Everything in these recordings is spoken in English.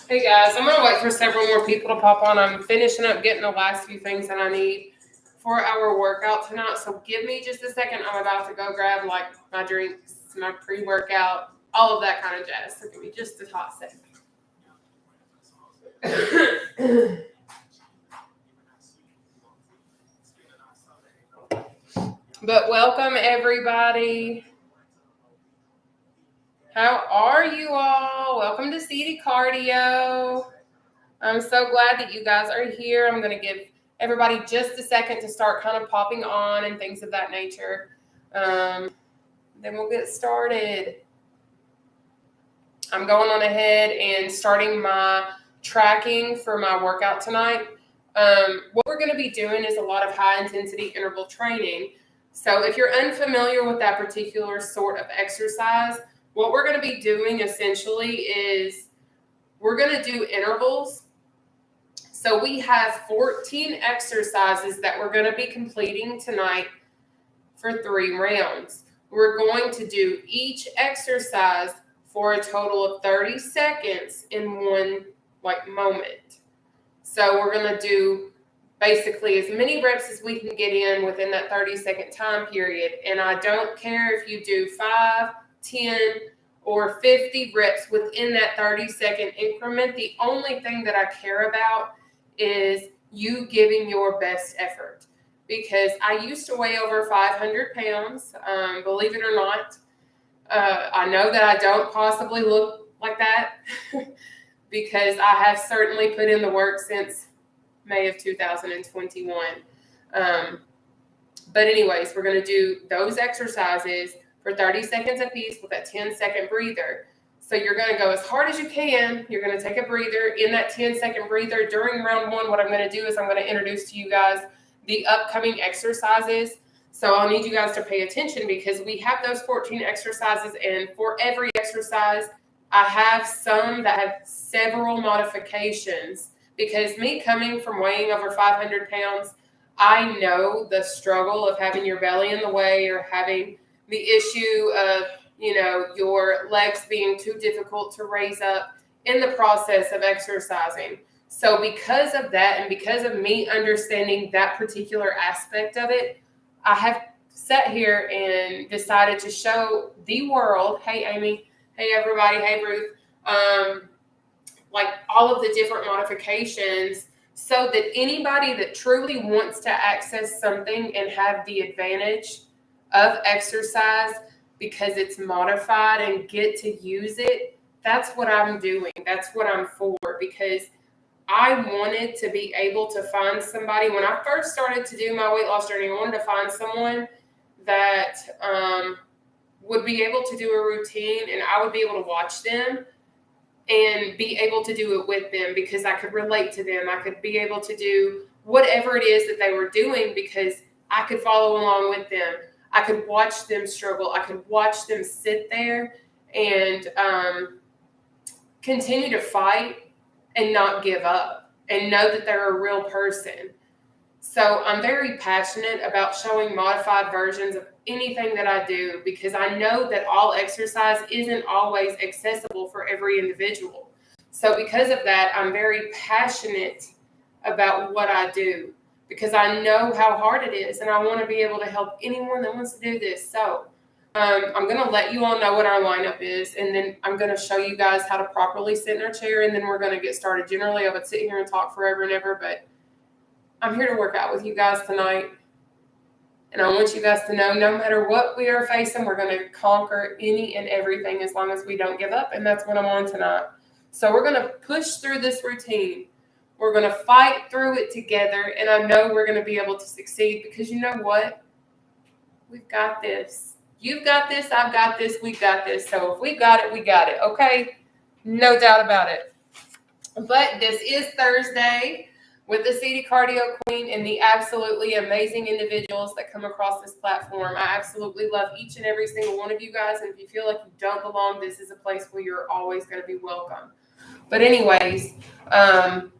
Hey guys, I'm gonna wait for several more people to pop on. I'm finishing up getting the last few things that I need for our workout tonight. So give me just a second. I'm about to go grab like my drinks, my pre-workout, all of that kind of jazz. So give me just a hot second. But welcome everybody. How are you all? Welcome to CD Cardio. I'm so glad that you guys are here. I'm going to give everybody just a second to start kind of popping on and things of that nature. Then we'll get started. I'm going on ahead and starting my tracking for my workout tonight. What we're going to be doing is a lot of high intensity interval training. So if you're unfamiliar with that particular sort of exercise, what we're going to be doing essentially is we're going to do intervals. So we have 14 exercises that we're going to be completing tonight for 3 rounds. We're going to do each exercise for a total of 30 seconds in one moment. So we're going to do basically as many reps as we can get in within that 30-second time period. And I don't care if you do 5, 10, or 50 reps within that 30-second increment. The only thing that I care about is you giving your best effort. Because I used to weigh over 500 pounds, believe it or not. I know that I don't possibly look like that because I have certainly put in the work since May of 2021. But anyways, we're going to do those exercises for 30 seconds a piece with a 10-second breather. So you're going to go as hard as you can. You're going to take a breather. In that 10-second breather during round 1, what I'm going to do is I'm going to introduce to you guys the upcoming exercises. So I'll need you guys to pay attention because we have those 14 exercises, and for every exercise, I have some that have several modifications because me coming from weighing over 500 pounds, I know the struggle of having your belly in the way or having the issue of, your legs being too difficult to raise up in the process of exercising. So because of that and because of me understanding that particular aspect of it, I have sat here and decided to show the world, hey, Amy, hey, everybody, hey, Ruth, all of the different modifications so that anybody that truly wants to access something and have the advantage of exercise because it's modified and get to use it, that's what I'm doing. That's what I'm for, because I wanted to be able to find somebody. When I first started to do my weight loss journey, I wanted to find someone that would be able to do a routine and I would be able to watch them and be able to do it with them because I could relate to them. I could be able to do whatever it is that they were doing because I could follow along with them. I could watch them struggle. I could watch them sit there and continue to fight and not give up and know that they're a real person. So I'm very passionate about showing modified versions of anything that I do because I know that all exercise isn't always accessible for every individual. So because of that, I'm very passionate about what I do because I know how hard it is and I want to be able to help anyone that wants to do this. So I'm going to let you all know what our lineup is, and then I'm going to show you guys how to properly sit in our chair, and then we're going to get started. Generally, I would sit here and talk forever and ever, but I'm here to work out with you guys tonight, and I want you guys to know no matter what we are facing, we're going to conquer any and everything as long as we don't give up, and that's what I'm on tonight. So we're going to push through this routine. We're going to fight through it together, and I know we're going to be able to succeed because you know what? We've got this. You've got this. I've got this. We've got this. So if we got it, we got it. Okay? No doubt about it. But this is Thursday with the CD Cardio Queen and the absolutely amazing individuals that come across this platform. I absolutely love each and every single one of you guys. And if you feel like you don't belong, this is a place where you're always going to be welcome. But anyways, are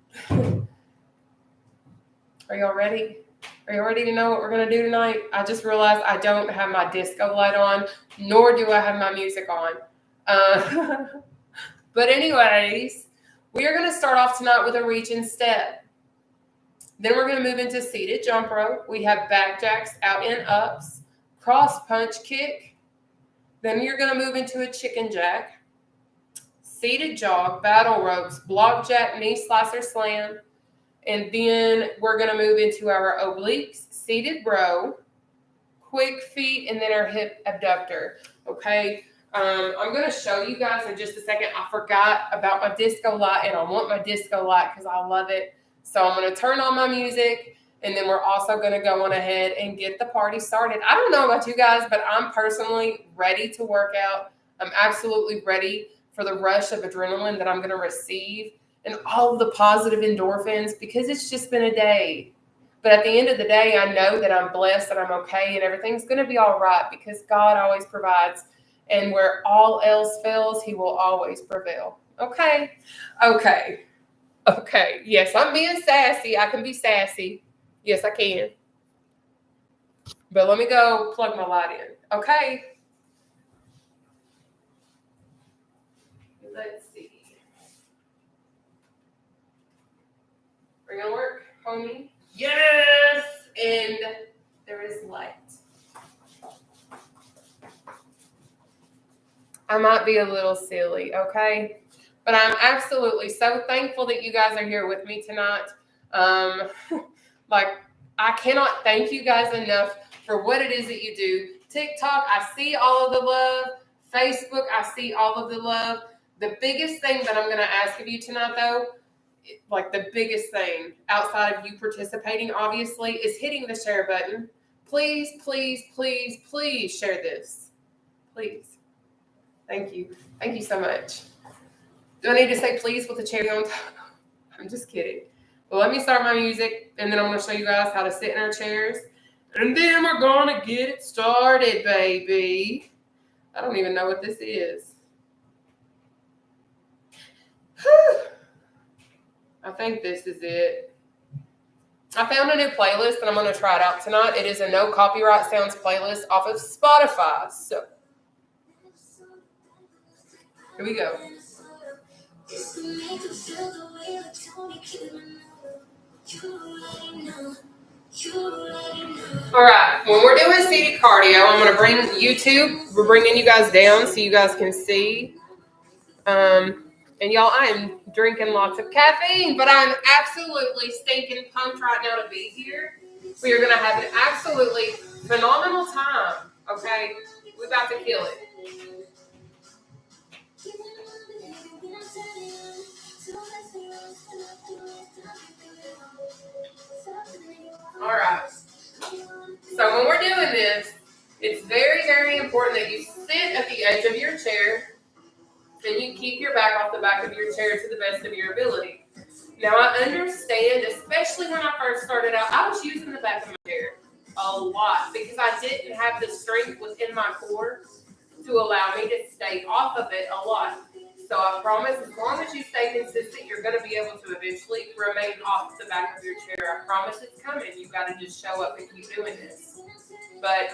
y'all ready? Are you ready to know what we're going to do tonight? I just realized I don't have my disco light on, nor do I have my music on. But anyways, We are going to start off tonight with a reach and step. Then we're going to move into seated jump rope. We have back jacks, out and ups, cross punch kick. Then you're going to move into a chicken jack, seated jog, battle ropes, block jack, knee slicer slam. And then we're going to move into our obliques, seated row, quick feet, and then our hip abductor. Okay. I'm going to show you guys in just a second. I forgot about my disco light, and I want my disco light because I love it. So I'm going to turn on my music, and then we're also going to go on ahead and get the party started. I don't know about you guys, but I'm personally ready to work out. I'm absolutely ready for the rush of adrenaline that I'm going to receive and all of the positive endorphins because it's just been a day. But at the end of the day, I know that I'm blessed, that I'm okay, and everything's going to be all right because God always provides. And where all else fails, he will always prevail. Okay. Yes, I'm being sassy. I can be sassy. Yes, I can. But let me go plug my light in. Okay. Let's see. Are you going to work, homie? Yes. And there is light. I might be a little silly, okay? But I'm absolutely so thankful that you guys are here with me tonight. I cannot thank you guys enough for what it is that you do. TikTok, I see all of the love. Facebook, I see all of the love. The biggest thing that I'm going to ask of you tonight, though, like the biggest thing outside of you participating, obviously, is hitting the share button. Please, please, please, please share this. Please. Thank you. Thank you so much. Do I need to say please with the cherry on top? I'm just kidding. Well, let me start my music, and then I'm going to show you guys how to sit in our chairs. And then we're going to get it started, baby. I don't even know what this is. Whew. I think this is it. I found a new playlist, and I'm going to try it out tonight. It is a no copyright sounds playlist off of Spotify. So here we go. All right, when we're doing seated cardio, I'm going to bring YouTube. We're bringing you guys down so you guys can see. And y'all, I am drinking lots of caffeine, but I'm absolutely stinking pumped right now to be here. We are going to have an absolutely phenomenal time, okay? We're about to kill it. All right. So when we're doing this, it's very, very important that you sit at the edge of your chair and you keep your back off the back of your chair to the best of your ability. Now, I understand, especially when I first started out, I was using the back of my chair a lot because I didn't have the strength within my core to allow me to stay off of it a lot. So I promise, as long as you stay consistent, you're going to be able to eventually remain off the back of your chair. I promise it's coming. You got to just show up and keep doing this. But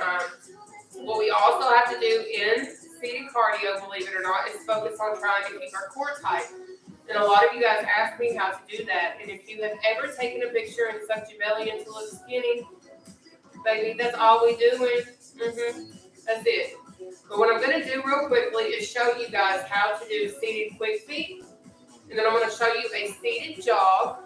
what we also have to do in seated cardio, believe it or not, is focus on trying to keep our core tight. And a lot of you guys ask me how to do that. And if you have ever taken a picture and sucked your belly in to look skinny, baby, that's all we doing. That's it. But what I'm going to do real quickly is show you guys how to do seated quick feet. And then I'm going to show you a seated jog.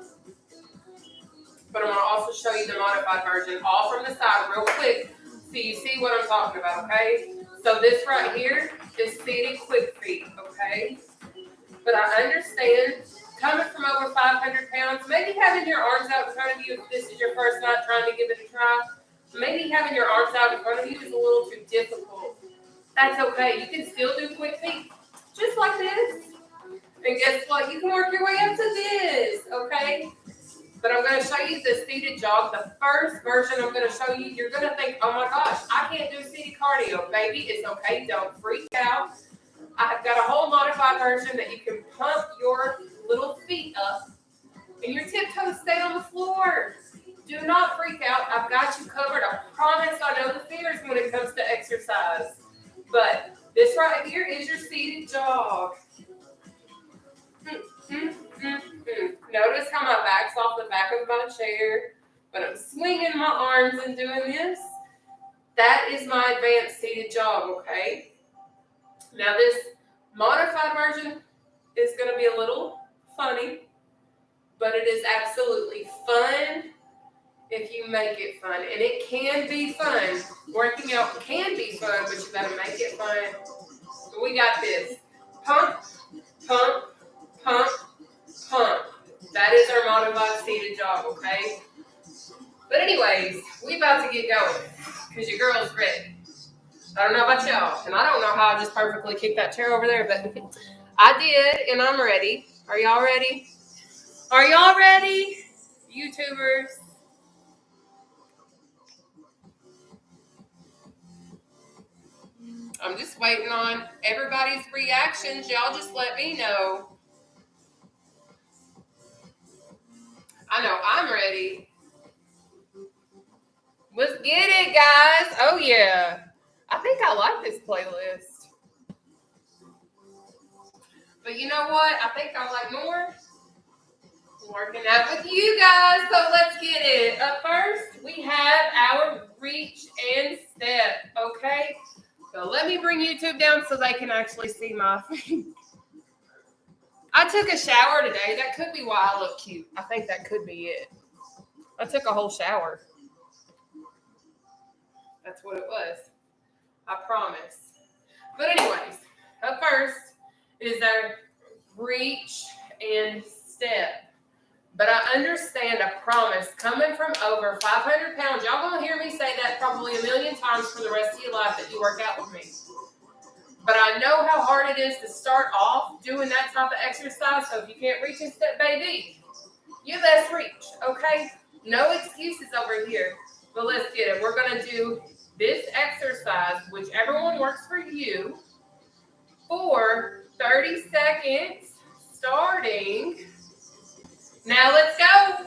But I'm going to also show you the modified version, all from the side real quick so you see what I'm talking about, okay? So this right here is seated quick feet, okay? But I understand, coming from over 500 pounds, maybe having your arms out in front of you if this is your first night trying to give it a try, maybe having your arms out in front of you is a little too difficult. That's okay. You can still do quick feet, just like this. And guess what? You can work your way up to this, okay? But I'm going to show you the seated jog. The first version I'm going to show you, you're going to think, oh my gosh, I can't do seated cardio. Baby, it's okay. Don't freak out. I've got a whole modified version that you can pump your little feet up and your tiptoes stay on the floor. Do not freak out. I've got you covered. I promise I know the fears when it comes to exercise. But this right here is your seated jog. Notice how my back's off the back of my chair, but I'm swinging my arms and doing this. That is my advanced seated jog, okay? Now this modified version is going to be a little funny, but it is absolutely fun if you make it fun. And it can be fun. Working out can be fun, but you got to make it fun. So we got this. Pump, pump, pump, pump. That is our modified seated jog, okay? But anyways, we about to get going because your girl's ready. I don't know about y'all, and I don't know how I just perfectly kicked that chair over there, but I did, and I'm ready. Are y'all ready? Are y'all ready, YouTubers? I'm just waiting on everybody's reactions. Y'all just let me know. I know I'm ready. Let's get it, guys. Oh, yeah. I think I like this playlist. But you know what? I think I like more working out with you guys. So let's get it. Up first, we have our reach and step. Okay? So let me bring YouTube down so they can actually see my thing. I took a shower today. That could be why I look cute. I think that could be it. I took a whole shower. That's what it was. I promise. But anyways, up first is our reach and step. But I understand, I promise, coming from over 500 pounds, y'all gonna hear me say that probably a million times for the rest of your life that you work out with me. But I know how hard it is to start off doing that type of exercise. So if you can't reach and step, baby, you best reach, okay? No excuses over here. But let's get it. We're gonna do this exercise, whichever one works for you, for 30 seconds, starting. Now let's go.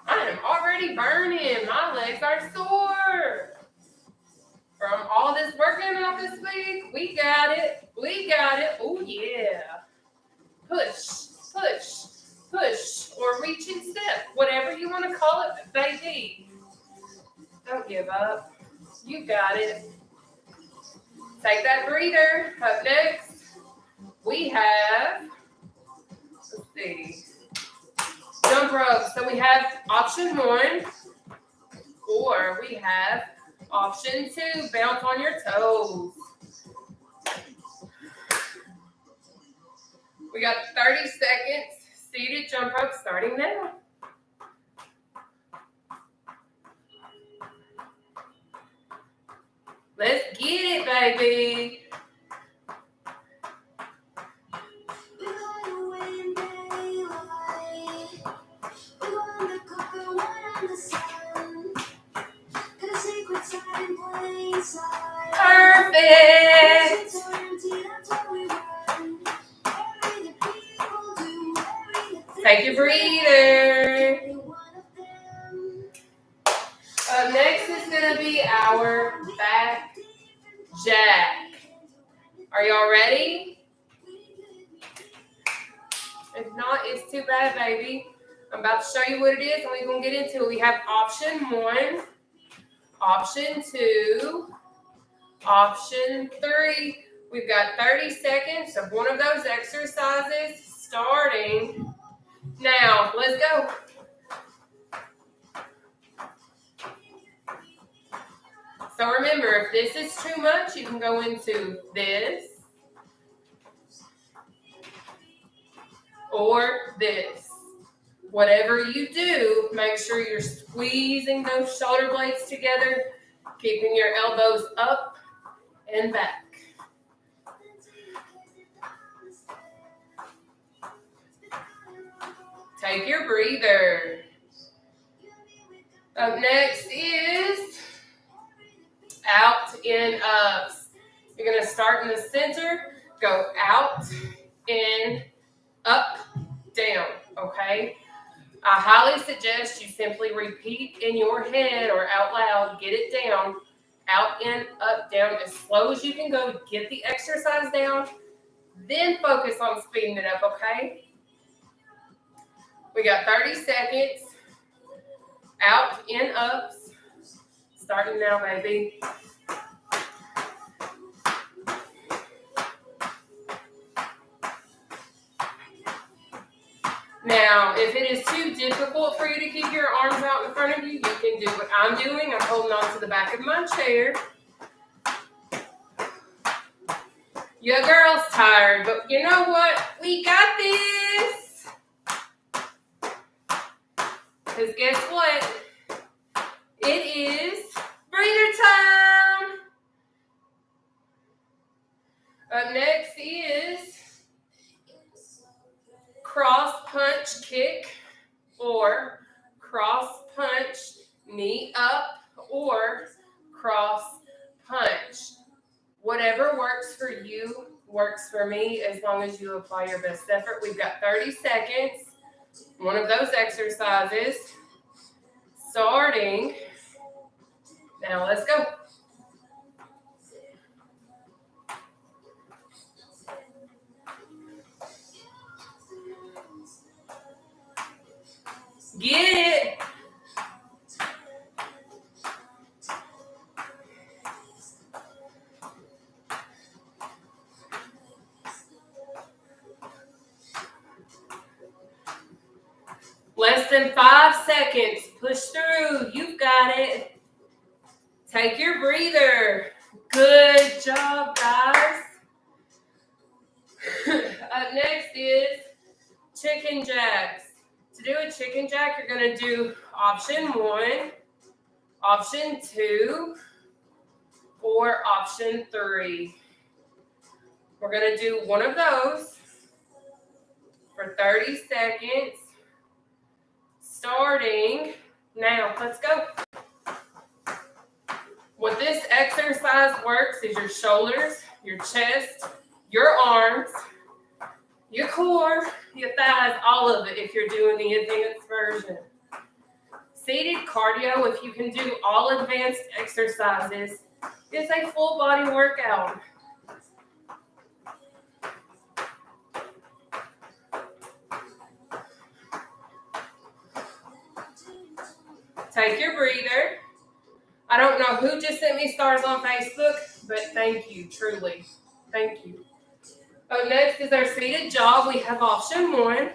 I am already burning. My legs are sore. From all this working out this week, we got it. We got it. Oh, yeah. Push, push, push, or reach and step. Whatever you want to call it, baby. Don't give up. You got it. Take that breather. Up next, we have, let's see, jump rope. So we have option 1, or we have option 2, bounce on your toes. We got 30 seconds, seated jump rope starting now. Let's get it, baby. Perfect. Take your breather. Up next is going to be our back jack. Are y'all ready? If not, it's too bad, baby. I'm about to show you what it is, and we're going to get into it. We have option 1, option 2, option 3. We've got 30 seconds of one of those exercises starting now. Let's go. So remember, if this is too much, you can go into this or this. Whatever you do, make sure you're squeezing those shoulder blades together, keeping your elbows up and back. Take your breather. Up next is out and ups. You're going to start in the center, go out and up, down, okay? I highly suggest you simply repeat in your head or out loud, get it down. Out, in, up, down, as slow as you can go. Get the exercise down. Then focus on speeding it up, okay? We got 30 seconds. Out, in, ups. Starting now, baby. Now, if it is too difficult for you to keep your arms out in front of you, you can do what I'm doing. I'm holding on to the back of my chair. Your girl's tired, but you know what? We got this. Because guess what? It is breather time. Up next is cross punch kick or cross punch knee up or cross punch. Whatever works for you works for me as long as you apply your best effort. We've got 30 seconds. One of those exercises starting. Now let's go. Get it. Less than 5 seconds. Push through. You've got it. Take your breather. Good job, guys. Up next is chicken jacks. To do a chicken jack, you're going to do option 1, option 2, or option 3. We're going to do one of those for 30 seconds. Starting now. Let's go. What this exercise works is your shoulders, your chest, your arms, your core, your thighs, all of it if you're doing the advanced version. Seated cardio, if you can do all advanced exercises, is a full body workout. Take your breather. I don't know who just sent me stars on Facebook, but thank you, truly. Thank you. Up next is our seated jog. We have option 1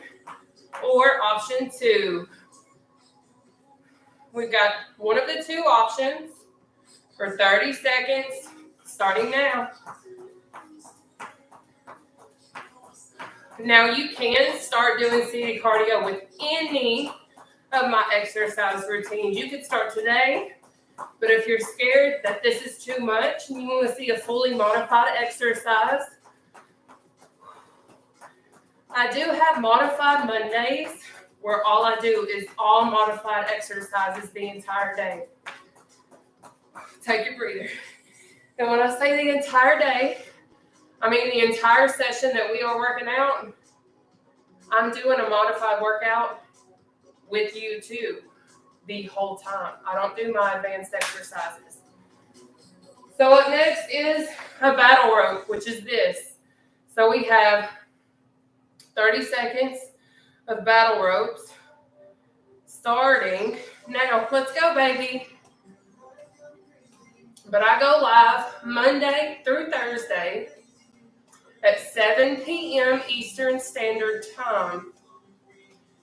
or option 2. We've got one of the 2 options for 30 seconds, starting now. Now you can start doing seated cardio with any of my exercise routines. You could start today, but if you're scared that this is too much and you want to see a fully modified exercise, I do have modified Mondays where all I do is all modified exercises the entire day. Take your breather. And when I say the entire day, I mean the entire session that we are working out, I'm doing a modified workout with you too the whole time. I don't do my advanced exercises. So up next is a battle rope, which is this. So we have 30 seconds of battle ropes starting now. Let's go, baby. But I go live Monday through Thursday at 7 p.m. Eastern Standard Time.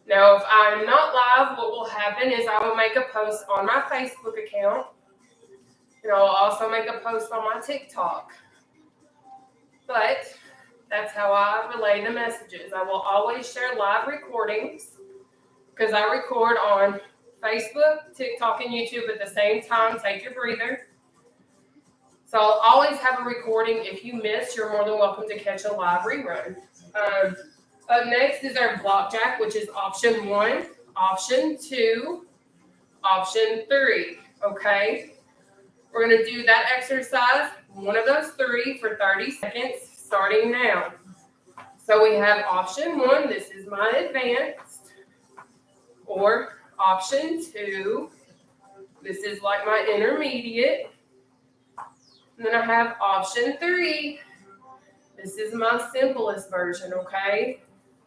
Now, if I'm not live, what will happen is I will make a post on my Facebook account, and I will also make a post on my TikTok. But that's how I relay the messages. I will always share live recordings because I record on Facebook, TikTok, and YouTube at the same time. Take your breather. So I'll always have a recording. If you miss, you're more than welcome to catch a live rerun. Up next is our block jack, which is option 1, option 2, option 3, okay? We're going to do that exercise, one of those 3 for 30 seconds, starting now. So we have option 1, this is my advanced, or option 2, this is like my intermediate, And then I have option 3. This is my simplest version, okay?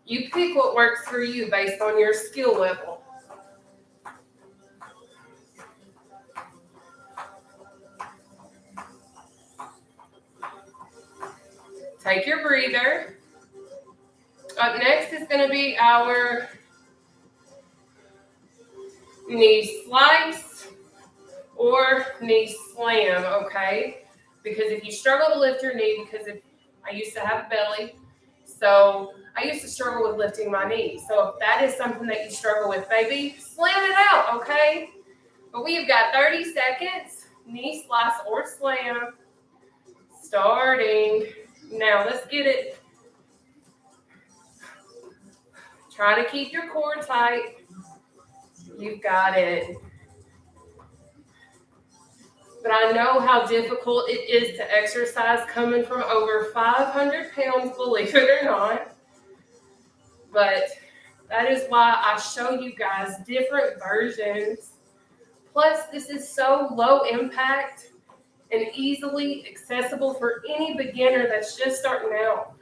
You pick what works for you based on your skill level. Take your breather. Up next is going to be our knee slice or knee slam, okay? Because if you struggle to lift your knee, because I used to have a belly, so I used to struggle with lifting my knee. So if that is something that you struggle with, baby, slam it out, okay? But we've got 30 seconds, knee slice or slam, starting. Now let's get it. Try to keep your core tight. You've got it. But I know how difficult it is to exercise coming from over 500 pounds, believe it or not. But that is why I show you guys different versions. Plus, this is so low impact and easily accessible for any beginner that's just starting out.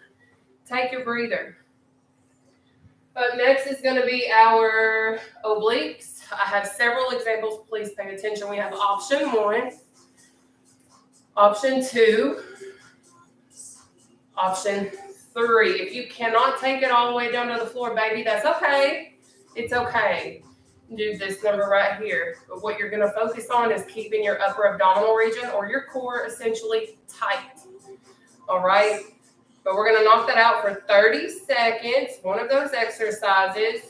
Take your breather. Up next is going to be our obliques. I have several examples. Please pay attention. We have option 1, option 2, option 3. If you cannot take it all the way down to the floor, baby, that's okay. It's okay. Do this number right here. But what you're going to focus on is keeping your upper abdominal region or your core essentially tight. All right? But we're going to knock that out for 30 seconds. One of those exercises.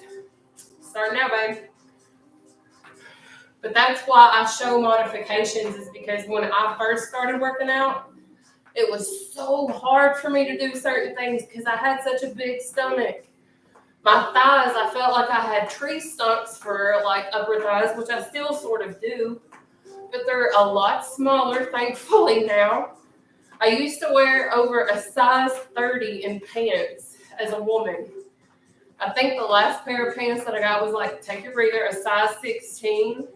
Start now, babe. But that's why I show modifications, is because when I first started working out, it was so hard for me to do certain things because I had such a big stomach. My thighs, I felt like I had tree stumps for like upper thighs, which I still sort of do, but they're a lot smaller, thankfully, now. I used to wear over a size 30 in pants as a woman. I think the last pair of pants that I got was like, take your breather, a size 16.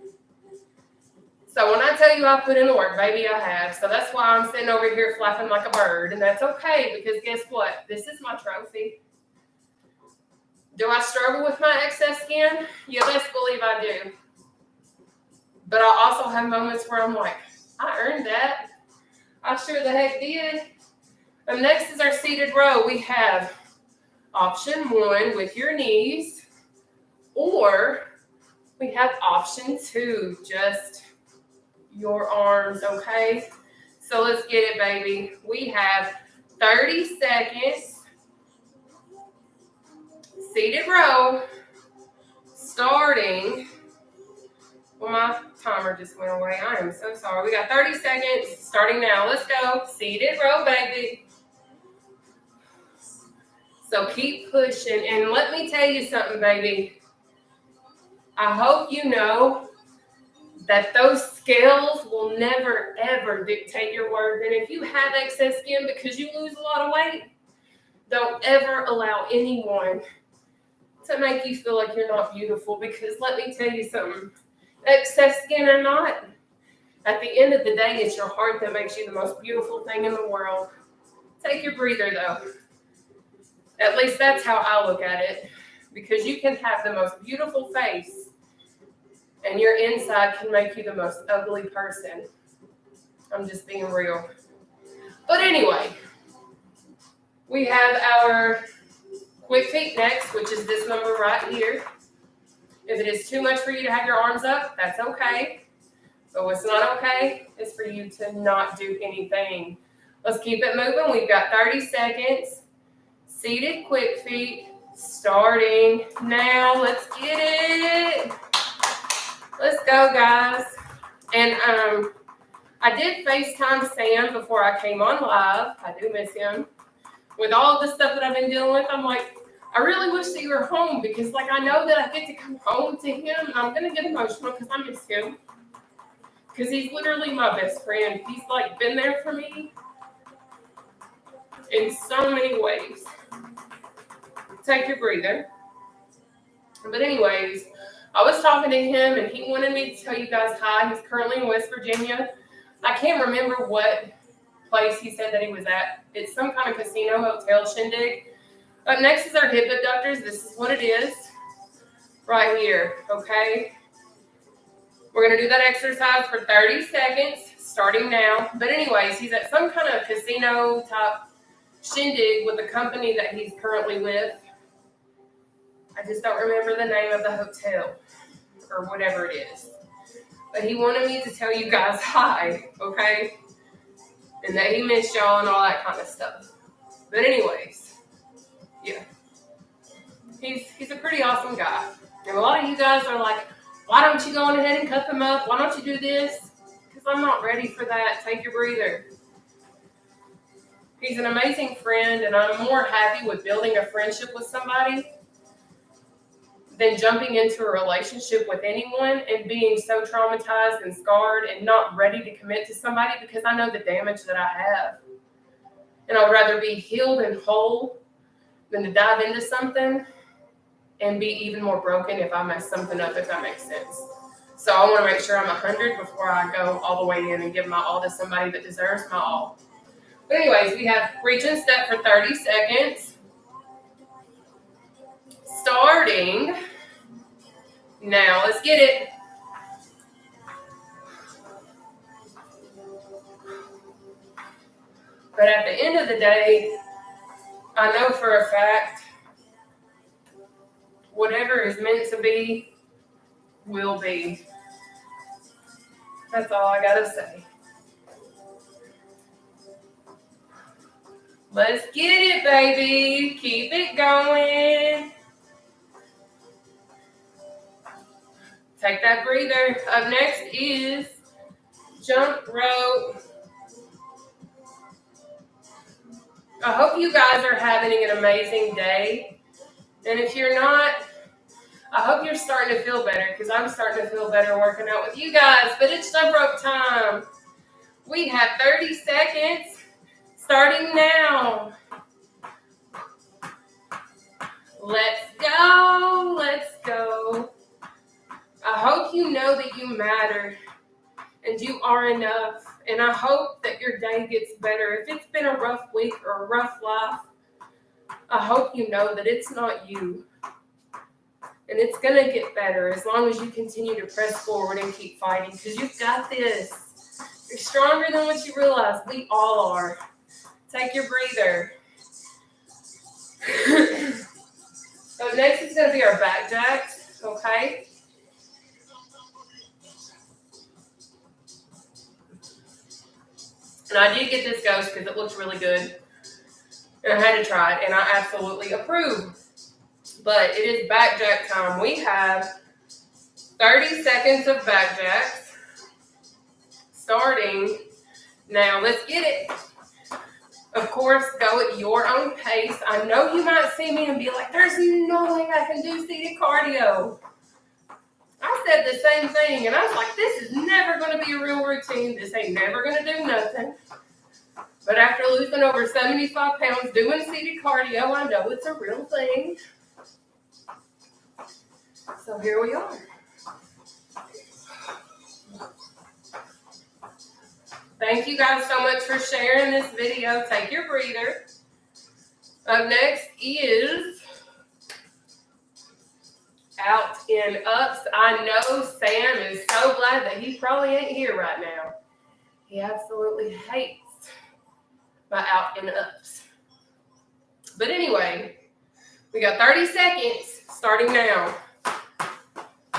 So when I tell you I put in the work, baby, I have. So that's why I'm sitting over here flapping like a bird, and that's okay because guess what? This is my trophy. Do I struggle with my excess skin? You best believe I do. But I also have moments where I'm like, I earned that. I sure the heck did. And next is our seated row. We have option 1 with your knees, or we have option 2, just your arms, okay? So let's get it, baby. We have 30 seconds. Seated row, starting. Well, my timer just went away. I am so sorry. We got 30 seconds, starting now. Let's go. Seated row, baby. So keep pushing. And let me tell you something, baby. I hope you know that those scales will never, ever dictate your worth. And if you have excess skin because you lose a lot of weight, don't ever allow anyone to make you feel like you're not beautiful, because let me tell you something, excess skin or not, at the end of the day, it's your heart that makes you the most beautiful thing in the world. Take your breather, though. At least that's how I look at it, because you can have the most beautiful face, and your inside can make you the most ugly person. I'm just being real. But anyway, we have our quick feet next, which is this number right here. If it is too much for you to have your arms up, that's okay. But what's not okay is for you to not do anything. Let's keep it moving. We've got 30 seconds. Seated quick feet, starting now. Let's get it. Let's go, guys. And I did FaceTime Sam before I came on live. I do miss him. With all the stuff that I've been dealing with, I'm like, I really wish that you were home, because like I know that I get to come home to him, and I'm gonna get emotional because I miss him. Because he's literally my best friend. He's like been there for me in so many ways. Take your breather. But anyways, I was talking to him and he wanted me to tell you guys hi. He's currently in West Virginia. I can't remember what place he said that he was at. It's some kind of casino hotel shindig. Up next is our hip abductors. This is what it is right here, okay? We're going to do that exercise for 30 seconds starting now. But anyways, he's at some kind of casino type shindig with the company that he's currently with. I just don't remember the name of the hotel or whatever it is. But he wanted me to tell you guys hi, okay? And that he missed y'all and all that kind of stuff. But anyways, yeah. He's a pretty awesome guy. And a lot of you guys are like, why don't you go on ahead and cuff him up? Why don't you do this? Because I'm not ready for that. Take your breather. He's an amazing friend, and I'm more happy with building a friendship with somebody than jumping into a relationship with anyone and being so traumatized and scarred and not ready to commit to somebody because I know the damage that I have. And I'd rather be healed and whole than to dive into something and be even more broken if I mess something up, if that makes sense. So I want to make sure I'm 100 before I go all the way in and give my all to somebody that deserves my all. But anyways, we have reach and step for 30 seconds. Starting now. Let's get it. But at the end of the day, I know for a fact, whatever is meant to be, will be. That's all I gotta say. Let's get it, baby. Keep it going. Take that breather. Up next is jump rope. I hope you guys are having an amazing day. And if you're not, I hope you're starting to feel better because I'm starting to feel better working out with you guys. But it's jump rope time. We have 30 seconds starting now. Let's go. Let's go. I hope you know that you matter and you are enough. And I hope that your day gets better. If it's been a rough week or a rough life, I hope you know that it's not you. And it's going to get better as long as you continue to press forward and keep fighting because you've got this. You're stronger than what you realize. We all are. Take your breather. So next is going to be our back jacks, okay? And I did get this ghost because it looks really good. And I had to try it, and I absolutely approve. But it is back jack time. We have 30 seconds of back jacks starting now. Let's get it. Of course, go at your own pace. I know you might see me and be like, there's no way I can do seated cardio. I said the same thing, and I was like, this is never going to be a real routine. This ain't never going to do nothing. But after losing over 75 pounds doing seated cardio, I know it's a real thing. So here we are. Thank you guys so much for sharing this video. Take your breather. Up next is out and ups. I know Sam is so glad that he probably ain't here right now. He absolutely hates my out and ups. But anyway, we got 30 seconds starting now.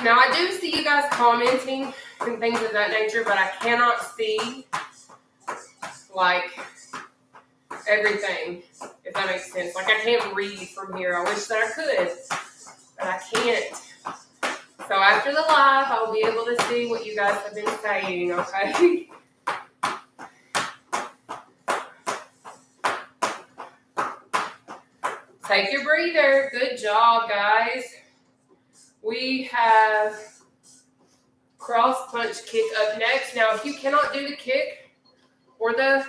Now, I do see you guys commenting and things of that nature, but I cannot see, like, everything, if that makes sense. Like, I can't read from here. I wish that I could, but I can't. So after the live, I'll be able to see what you guys have been saying, okay? Take your breather. Good job, guys. We have cross punch kick up next. Now, if you cannot do the kick or the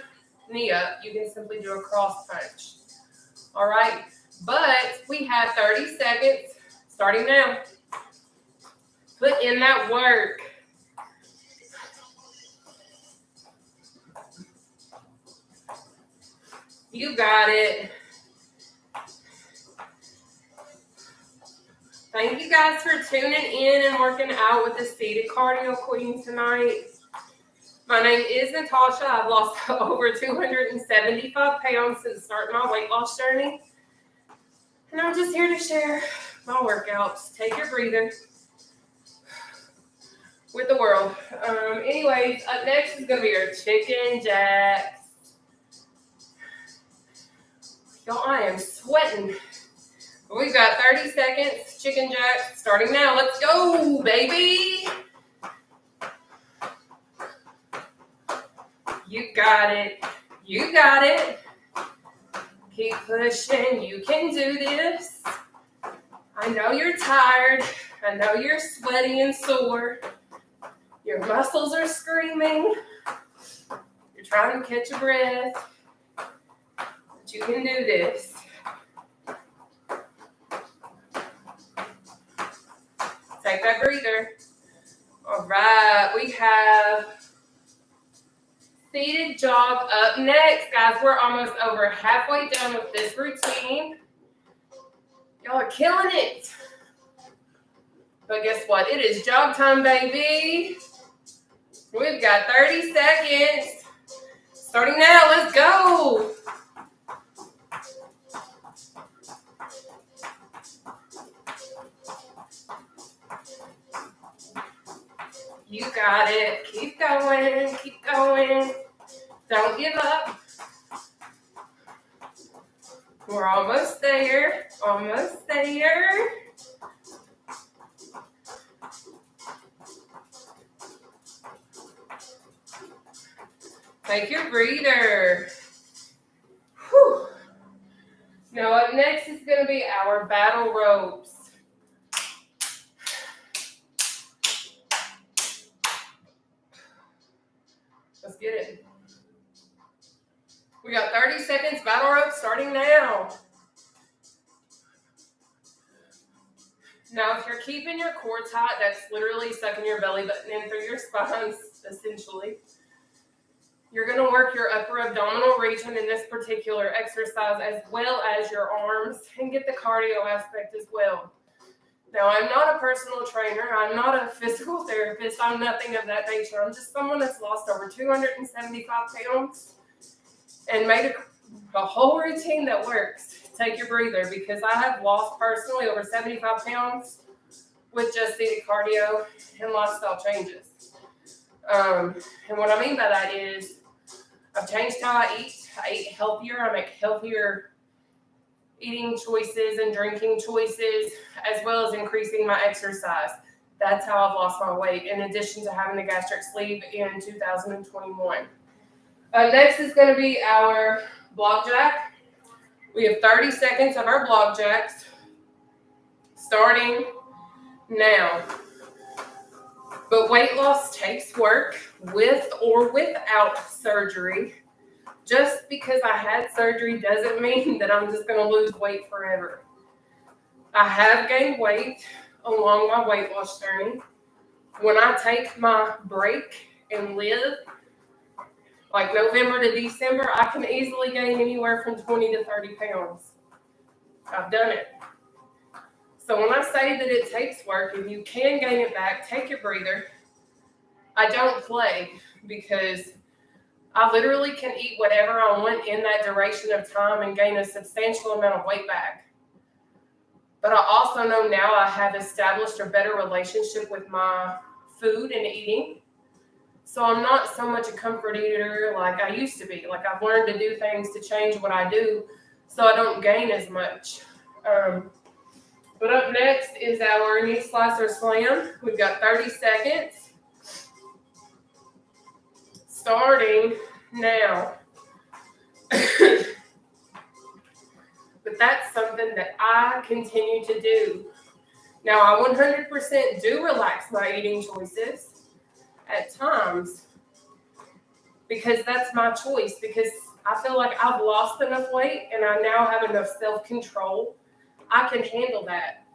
knee up, you can simply do a cross punch. All right. But we have 30 seconds starting now. Put in that work. You got it. Thank you guys for tuning in and working out with the seated cardio queen tonight. My name is Nataushia. I've lost over 275 pounds since starting my weight loss journey. And I'm just here to share my workouts. Take your breather with the world. Anyways, up next is going to be our chicken jacks. Y'all, I am sweating. We've got 30 seconds, chicken jacks, starting now. Let's go, baby. You got it. You got it. Keep pushing. You can do this. I know you're tired. I know you're sweaty and sore. Your muscles are screaming. You're trying to catch your breath. But you can do this. Take that breather. All right, we have seated jog up next. Guys, we're almost over halfway done with this routine. Y'all are killing it. But guess what? It is jog time, baby. We've got 30 seconds. Starting now, let's go. You got it. Keep going. Keep going. Don't give up. We're almost there. Almost there. Take your breather. Whew. Now up next is going to be our battle ropes. Let's get it. We got 30 seconds, battle rope starting now. Now, if you're keeping your core tight, that's literally sucking your belly button in through your spines, essentially. You're going to work your upper abdominal region in this particular exercise as well as your arms and get the cardio aspect as well. Now, I'm not a personal trainer. I'm not a physical therapist. I'm nothing of that nature. I'm just someone that's lost over 275 pounds and made a whole routine that works. Take your breather, because I have lost personally over 75 pounds with just seated cardio and lifestyle changes. And what I mean by that is I've changed how I eat. I eat healthier. I make healthier eating choices and drinking choices, as well as increasing my exercise. That's how I've lost my weight, in addition to having the gastric sleeve in 2021. Next is going to be our block jack. We have 30 seconds of our block jacks, starting now. But weight loss takes work, with or without surgery. Just because I had surgery doesn't mean that I'm just going to lose weight forever. I have gained weight along my weight loss journey. When I take my break and live, like November to December, I can easily gain anywhere from 20 to 30 pounds. I've done it. So when I say that it takes work and you can gain it back, take your breather. I don't play, because I literally can eat whatever I want in that duration of time and gain a substantial amount of weight back. But I also know now I have established a better relationship with my food and eating. So I'm not so much a comfort eater like I used to be. Like, I've learned to do things to change what I do so I don't gain as much. But up next is our knee slicer slam. We've got 30 seconds. Starting now. But that's something that I continue to do. Now, I 100% do relax my eating choices at times, because that's my choice, because I feel like I've lost enough weight and I now have enough self-control. I can handle that.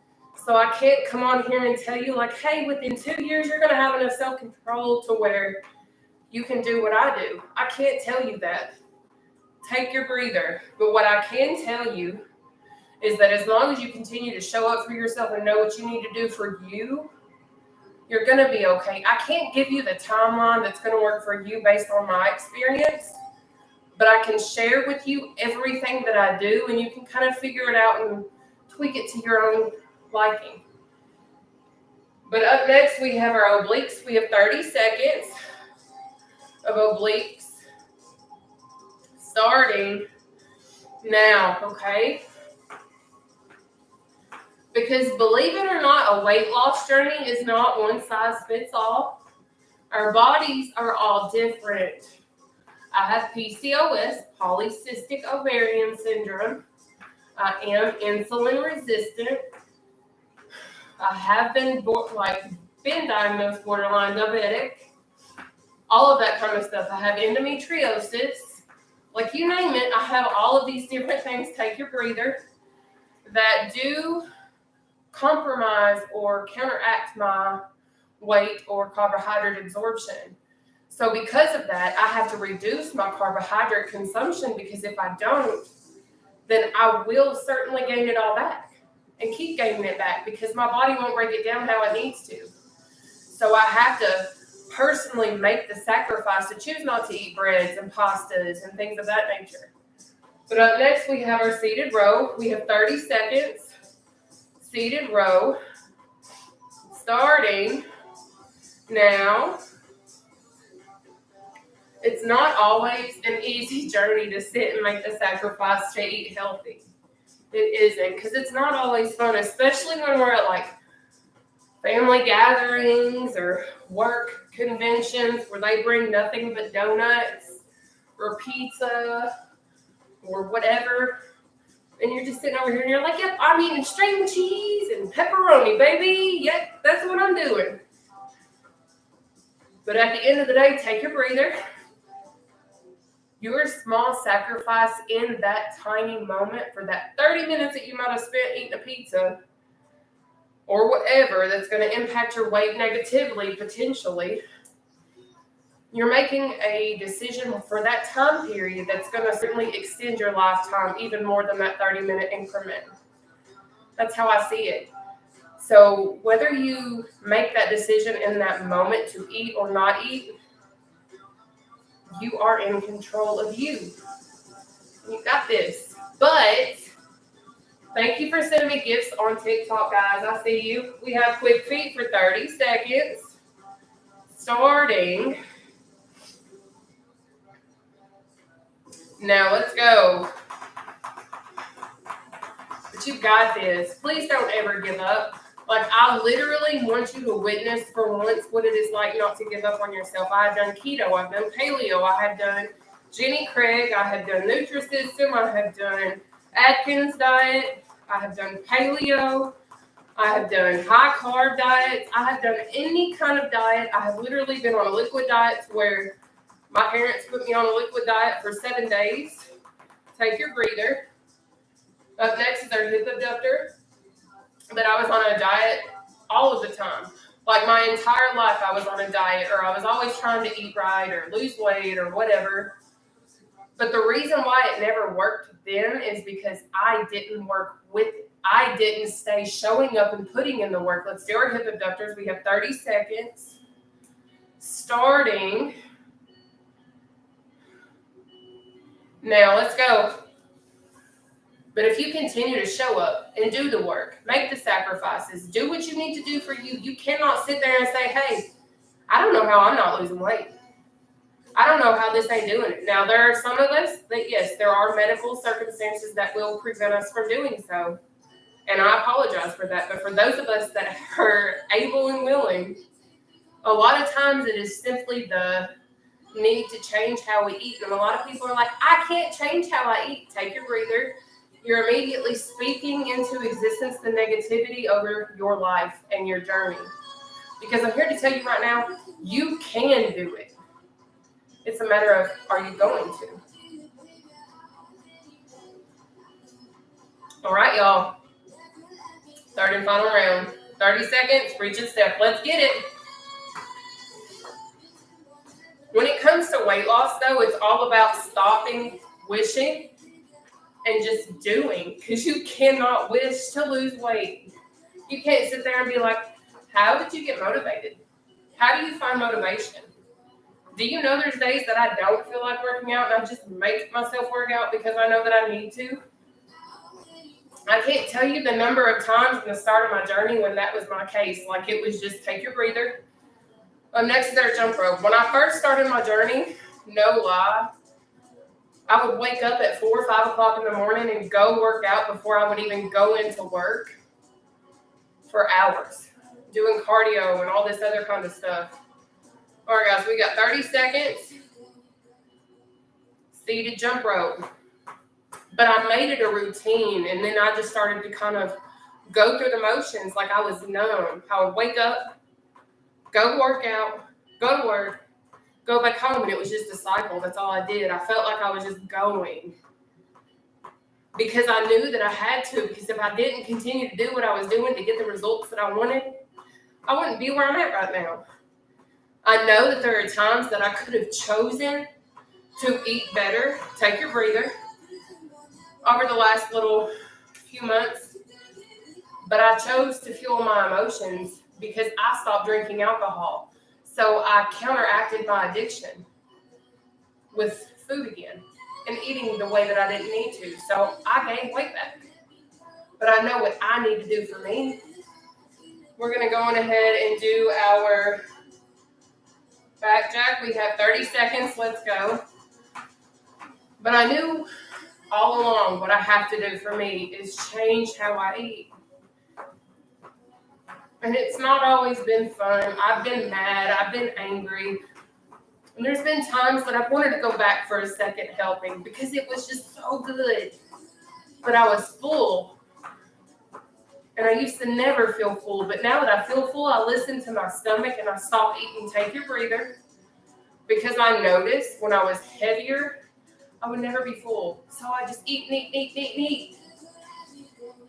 So I can't come on here and tell you like, hey, within 2 years, you're going to have enough self-control to where you can do what I do. I can't tell you that. Take your breather. But what I can tell you is that as long as you continue to show up for yourself and know what you need to do for you, you're going to be okay. I can't give you the timeline that's going to work for you based on my experience, but I can share with you everything that I do, and you can kind of figure it out and tweak it to your own liking. But up next, we have our obliques. We have 30 seconds of obliques starting now, okay? Because believe it or not, a weight loss journey is not one size fits all. Our bodies are all different. I have PCOS, polycystic ovarian syndrome. I am insulin resistant. I have been diagnosed borderline diabetic. All of that kind of stuff. I have endometriosis. Like you name it, I have all of these different things, take your breather, that do compromise or counteract my weight or carbohydrate absorption. So because of that, I have to reduce my carbohydrate consumption, because if I don't, then I will certainly gain it all back and keep gaining it back, because my body won't break it down how it needs to. So I have to personally make the sacrifice to choose not to eat breads and pastas and things of that nature. But up next, we have our seated row. We have 30 seconds. Seated row. Starting now. It's not always an easy journey to sit and make the sacrifice to eat healthy. It isn't, because it's not always fun, especially when we're at like family gatherings or work conventions where they bring nothing but donuts or pizza or whatever. And you're just sitting over here and you're like, yep, I'm eating string cheese and pepperoni, baby. Yep, that's what I'm doing. But at the end of the day, take your breather. Your small sacrifice in that tiny moment for that 30 minutes that you might have spent eating a pizza or whatever that's going to impact your weight negatively, potentially, you're making a decision for that time period that's going to certainly extend your lifetime even more than that 30-minute increment. That's how I see it. So whether you make that decision in that moment to eat or not eat, you are in control of you. You got this. But thank you for sending me gifts on TikTok, guys. I see you. We have quick feet for 30 seconds. Starting. Now let's go. But you got this. Please don't ever give up. Like, I literally want you to witness for once what it is like not to give up on yourself. I have done keto. I've done paleo. I have done Jenny Craig. I have done Nutrisystem. I have done Atkins diet. I have done paleo. I have done high carb diets. I have done any kind of diet. I have literally been on a liquid diet where my parents put me on a liquid diet for 7 days. Take your breather. Up next is our hip abductor. But I was on a diet all of the time. Like my entire life I was on a diet, or I was always trying to eat right or lose weight or whatever. But the reason why it never worked then is because I didn't work with it. I didn't stay showing up and putting in the work. Let's do our hip abductors. We have 30 seconds. Starting now. Let's go. But if you continue to show up and do the work, make the sacrifices, do what you need to do for you, you cannot sit there and say, hey, I don't know how I'm not losing weight. I don't know how this ain't doing it. Now, there are some of us that, yes, there are medical circumstances that will prevent us from doing so. And I apologize for that. But for those of us that are able and willing, a lot of times it is simply the need to change how we eat. And a lot of people are like, I can't change how I eat. Take your breather. You're immediately speaking into existence the negativity over your life and your journey. Because I'm here to tell you right now, you can do it. It's a matter of, are you going to? All right, y'all. Third and final round. 30 seconds, reach and step. Let's get it. When it comes to weight loss, though, it's all about stopping wishing and just doing, because you cannot wish to lose weight. You can't sit there and be like, how did you get motivated? How do you find motivation? Do you know there's days that I don't feel like working out and I just make myself work out because I know that I need to? I can't tell you the number of times in the start of my journey when that was my case. Like, it was just take your breather. Next is our jump rope. When I first started my journey, no lie, I would wake up at 4 or 5 o'clock in the morning and go work out before I would even go into work for hours, doing cardio and all this other kind of stuff. All right, guys, we got 30 seconds. Seated jump rope. But I made it a routine, and then I just started to kind of go through the motions like I was numb. I would wake up, go work out, go to work, go back home, and it was just a cycle. That's all I did. I felt like I was just going because I knew that I had to, because if I didn't continue to do what I was doing to get the results that I wanted, I wouldn't be where I'm at right now. I know that there are times that I could have chosen to eat better, take your breather, over the last little few months, but I chose to fuel my emotions because I stopped drinking alcohol. So I counteracted my addiction with food again and eating the way that I didn't need to. So I gained weight back. But I know what I need to do for me. We're going to go on ahead and do our back jack. We have 30 seconds. Let's go. But I knew all along what I have to do for me is change how I eat. And it's not always been fun. I've been mad. I've been angry. And there's been times that I've wanted to go back for a second helping because it was just so good. But I was full. And I used to never feel full. But now that I feel full, I listen to my stomach and I stop eating. Take your breather. Because I noticed when I was heavier, I would never be full. So I just eat.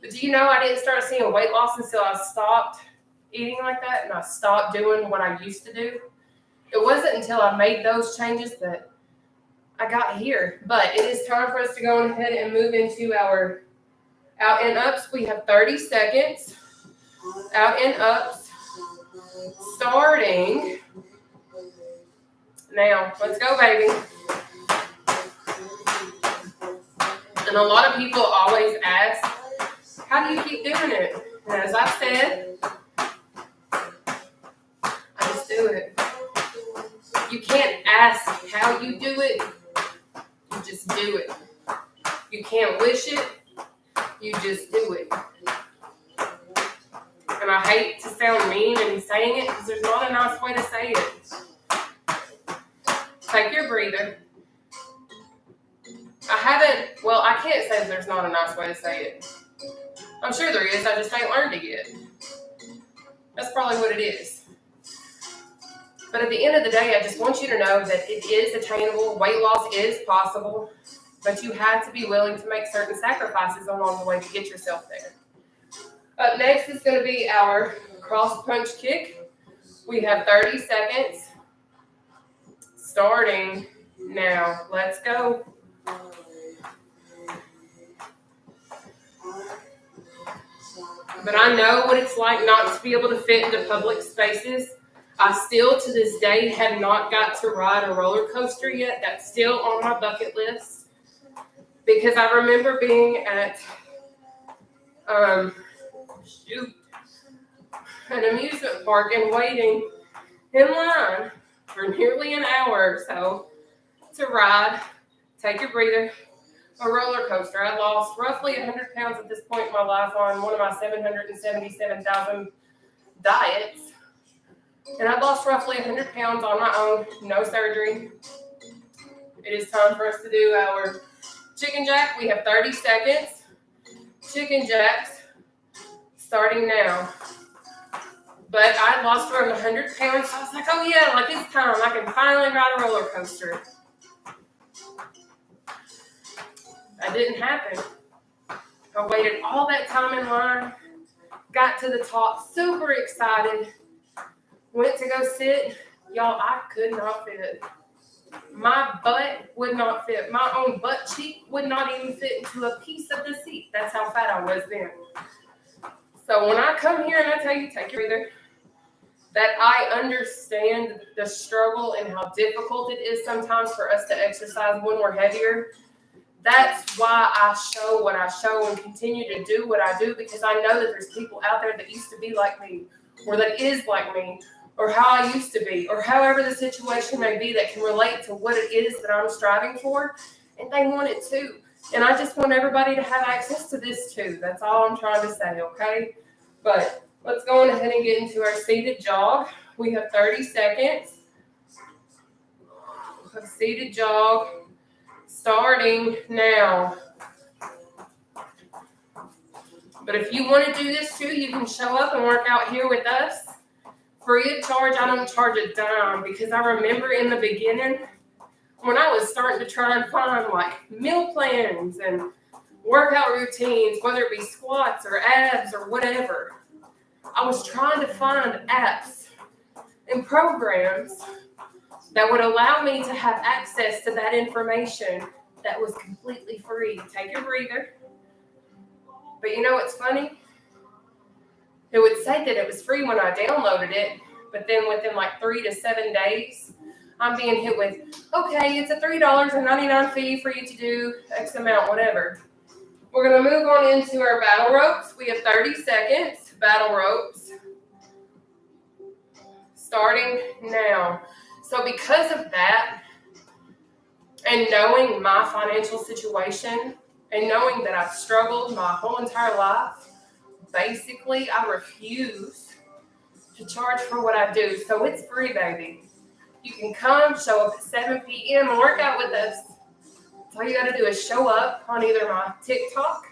But do you know I didn't start seeing weight loss until I stopped eating like that and I stopped doing what I used to do? It wasn't until I made those changes that I got here. But it is time for us to go ahead and move into our out and ups. We have 30 seconds. Out and ups. Starting now. Let's go, baby. And a lot of people always ask, how do you keep doing it? And as I've said, I just do it. You can't ask how you do it. You just do it. You can't wish it. You just do it. And I hate to sound mean in saying it because there's not a nice way to say it. Take your breather. I can't say that there's not a nice way to say it. I'm sure there is, I just ain't learned it yet. That's probably what it is. But at the end of the day, I just want you to know that it is attainable. Weight loss is possible, but you have to be willing to make certain sacrifices along the way to get yourself there. Up next is going to be our cross punch kick. We have 30 seconds. Starting now. Let's go. But I know what it's like not to be able to fit into public spaces. I still, to this day, have not got to ride a roller coaster yet. That's still on my bucket list. Because I remember being at an amusement park and waiting in line for nearly an hour or so to ride, take your breather, a roller coaster. I lost roughly 100 pounds at this point in my life on one of my 777,000 diets. And I lost roughly 100 pounds on my own, no surgery. It is time for us to do our chicken jack. We have 30 seconds. Chicken jacks, starting now. But I lost around 100 pounds, so I was like, oh yeah, like it's time. I can finally ride a roller coaster. That didn't happen. I waited all that time in line, got to the top, super excited, went to go sit. Y'all, I could not fit. My butt would not fit. My own butt cheek would not even fit into a piece of the seat. That's how fat I was then. So when I come here and I tell you, take your breather, that I understand the struggle and how difficult it is sometimes for us to exercise when we're heavier. That's why I show what I show and continue to do what I do, because I know that there's people out there that used to be like me, or that is like me, or how I used to be, or however the situation may be, that can relate to what it is that I'm striving for, and they want it too. And I just want everybody to have access to this too. That's all I'm trying to say, okay? But let's go on ahead and get into our seated jog. We have 30 seconds of seated jog starting now. But if you want to do this too, you can show up and work out here with us. Free of charge. I don't charge a dime, because I remember in the beginning when I was starting to try and find like meal plans and workout routines, whether it be squats or abs or whatever, I was trying to find apps and programs that would allow me to have access to that information that was completely free. Take your breather. But you know what's funny? It would say that it was free when I downloaded it, but then within like 3 to 7 days, I'm being hit with, okay, it's a $3.99 fee for you to do X amount, whatever. We're going to move on into our battle ropes. We have 30 seconds, battle ropes, starting now. So because of that, and knowing my financial situation, and knowing that I've struggled my whole entire life, basically I refuse to charge for what I do. So it's free, baby. You can come, show up at 7 p.m. and work out with us. All you got to do is show up on either my TikTok,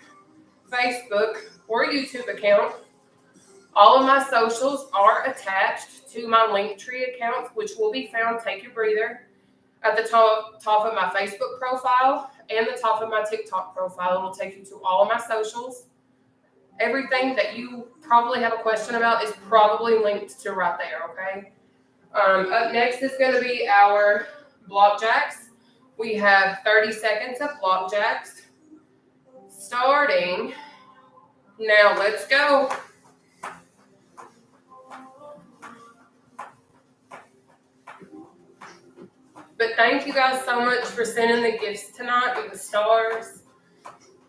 Facebook, or YouTube account. All of my socials are attached to my Linktree account, which will be found, take your breather, at the top of my Facebook profile and the top of my TikTok profile. It will take you to all of my socials. Everything that you probably have a question about is probably linked to right there, okay? Up next is going to be our block jacks. We have 30 seconds of block jacks. Starting now. Let's go. But thank you guys so much for sending the gifts tonight with the stars.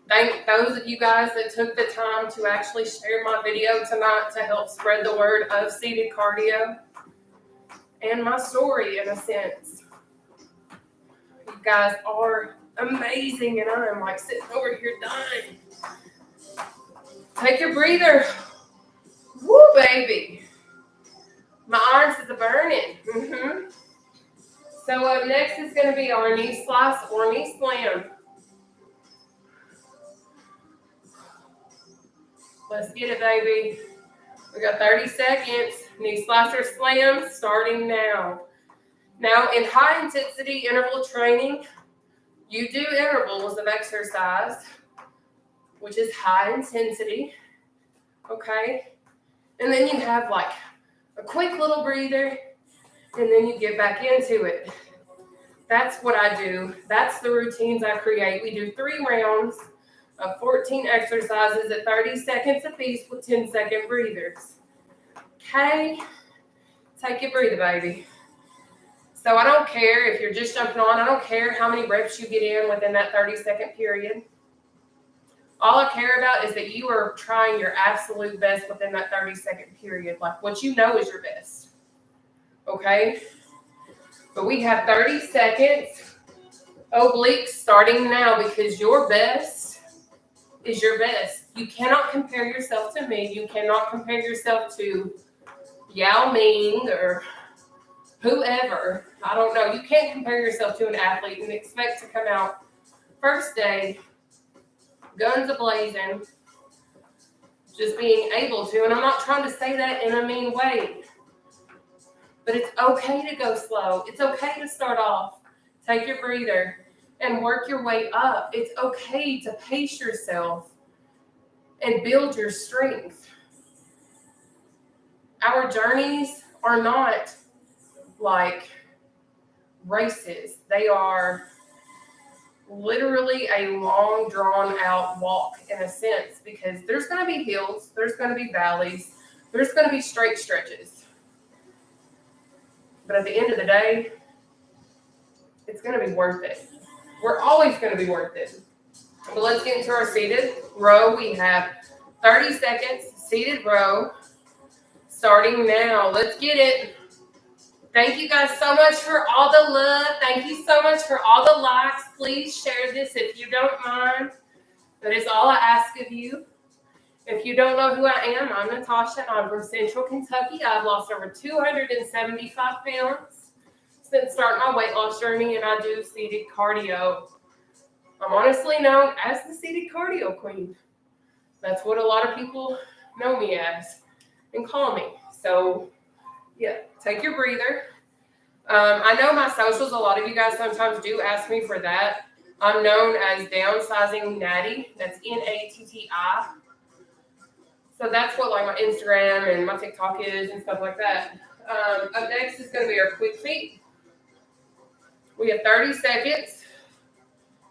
Thank those of you guys that took the time to actually share my video tonight to help spread the word of seated cardio and my story in a sense. You guys are amazing, and I'm like sitting over here dying. Take your breather. Woo, baby. My arms is burning. So up next is going to be our knee slice or knee slam. Let's get it, baby. We got 30 seconds. Knee slice or slam starting now. Now, in high intensity interval training, you do intervals of exercise, which is high intensity. Okay? And then you have like a quick little breather, and then you get back into it. That's what I do. That's the routines I create. We do 3 rounds of 14 exercises at 30 seconds apiece with 10-second breathers. Okay? Take your breather, baby. So I don't care if you're just jumping on. I don't care how many reps you get in within that 30-second period. All I care about is that you are trying your absolute best within that 30-second period, like what you know is your best. Okay? But we have 30 seconds obliques starting now, because your best is your best. You cannot compare yourself to me. You cannot compare yourself to Yao Ming or whoever. I don't know. You can't compare yourself to an athlete and expect to come out first day, guns a-blazing, just being able to. And I'm not trying to say that in a mean way. But it's okay to go slow. It's okay to start off. Take your breather and work your way up. It's okay to pace yourself and build your strength. Our journeys are not like races. They are literally a long, drawn-out walk in a sense, because there's going to be hills, there's going to be valleys, there's going to be straight stretches. But at the end of the day, it's going to be worth it. We're always going to be worth it. But let's get into our seated row. We have 30 seconds, seated row, starting now. Let's get it. Thank you guys so much for all the love. Thank you so much for all the likes. Please share this if you don't mind. That is all I ask of you. If you don't know who I am, I'm Nataushia, and I'm from Central Kentucky. I've lost over 275 pounds since starting my weight loss journey, and I do seated cardio. I'm honestly known as the seated cardio queen. That's what a lot of people know me as and call me. So, yeah, take your breather. I know my socials, a lot of you guys sometimes do ask me for that. I'm known as Downsizing Natty. That's Natti. So that's what like my Instagram and my TikTok is and stuff like that. Up next is going to be our quick feet. We have 30 seconds.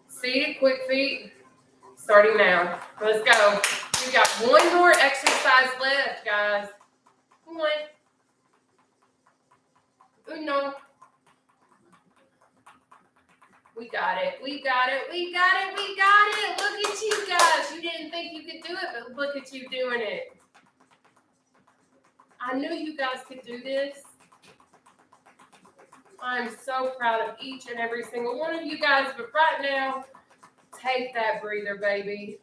Seated quick feet. Starting now. Let's go. We've got one more exercise left, guys. One. Uno. We got it. We got it. We got it. We got it. Look at you guys. You didn't think you could do it, but look at you doing it. I knew you guys could do this. I'm so proud of each and every single one of you guys, but right now, take that breather, baby.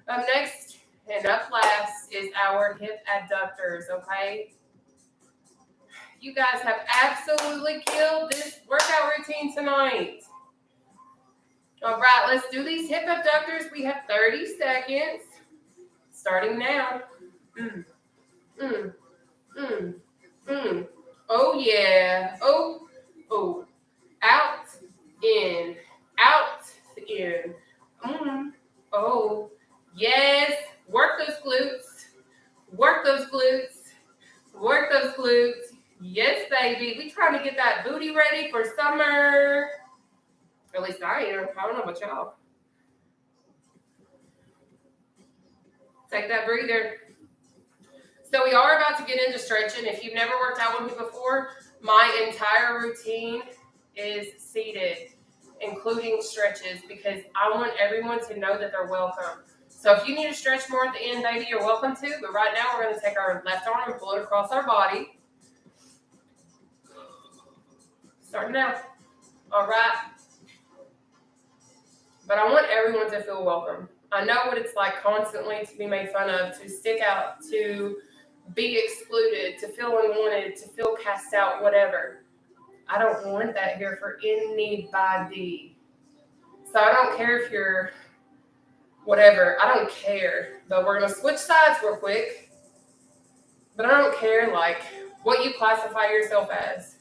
Up next and up last is our hip abductors, okay? You guys have absolutely killed this workout routine tonight. All right, let's do these hip abductors. We have 30 seconds. Starting now. Oh, yeah. Oh. Out, in. Oh, yes. Work those glutes. Work those glutes. Work those glutes. Yes, baby. We trying to get that booty ready for summer. At least I am. I don't know about y'all. Take that breather. So we are about to get into stretching. If you've never worked out with me before, my entire routine is seated, including stretches, because I want everyone to know that they're welcome. So if you need to stretch more at the end, baby, you're welcome to. But right now, we're going to take our left arm and pull it across our body. Starting now. All right. But I want everyone to feel welcome. I know what it's like constantly to be made fun of, to stick out, to be excluded, to feel unwanted, to feel cast out, whatever. I don't want that here for anybody. So I don't care if you're whatever. I don't care. But we're going to switch sides real quick. But I don't care, like, what you classify yourself as.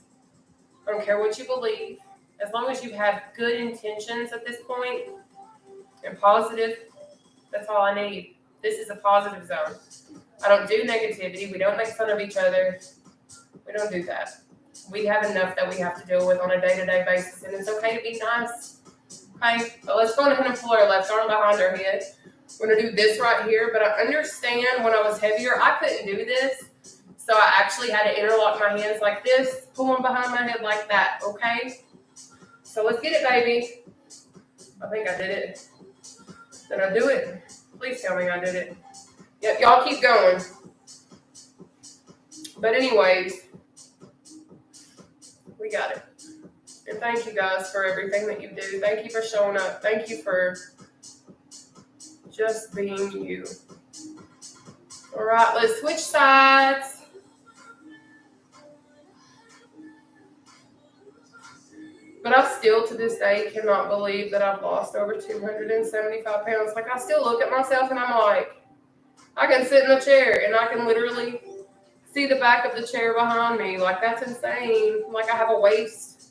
I don't care what you believe. As long as you have good intentions at this point and positive, that's all I need. This is a positive zone. I don't do negativity. We don't make fun of each other. We don't do that. We have enough that we have to deal with on a day-to-day basis, and it's okay to be nice. Okay? But let's go ahead and pull our left arm behind our head. We're going to do this right here, but I understand when I was heavier, I couldn't do this. So I actually had to interlock my hands like this, pull them behind my head like that, okay? So let's get it, baby. I think I did it. Did I do it? Please tell me I did it. Yep, y'all keep going. But anyways, we got it. And thank you guys for everything that you do. Thank you for showing up. Thank you for just being you. All right, let's switch sides. But I still, to this day, cannot believe that I've lost over 275 pounds. Like, I still look at myself and I'm like, I can sit in the chair and I can literally see the back of the chair behind me. Like, that's insane. Like, I have a waist.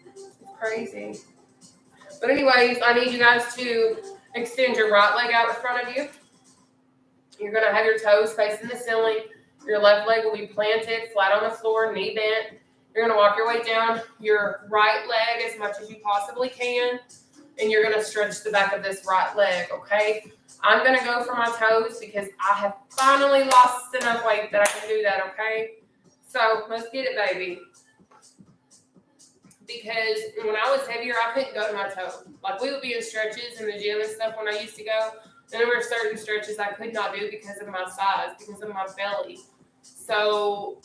It's crazy. But anyways, I need you guys to extend your right leg out in front of you. You're going to have your toes facing the ceiling. Your left leg will be planted flat on the floor, knee bent. You're going to walk your way down your right leg as much as you possibly can, and you're going to stretch the back of this right leg, okay? I'm going to go for my toes because I have finally lost enough weight that I can do that, okay? So let's get it, baby. Because when I was heavier, I couldn't go to my toe. Like, we would be in stretches in the gym and stuff when I used to go. And there were certain stretches I could not do because of my size, because of my belly. So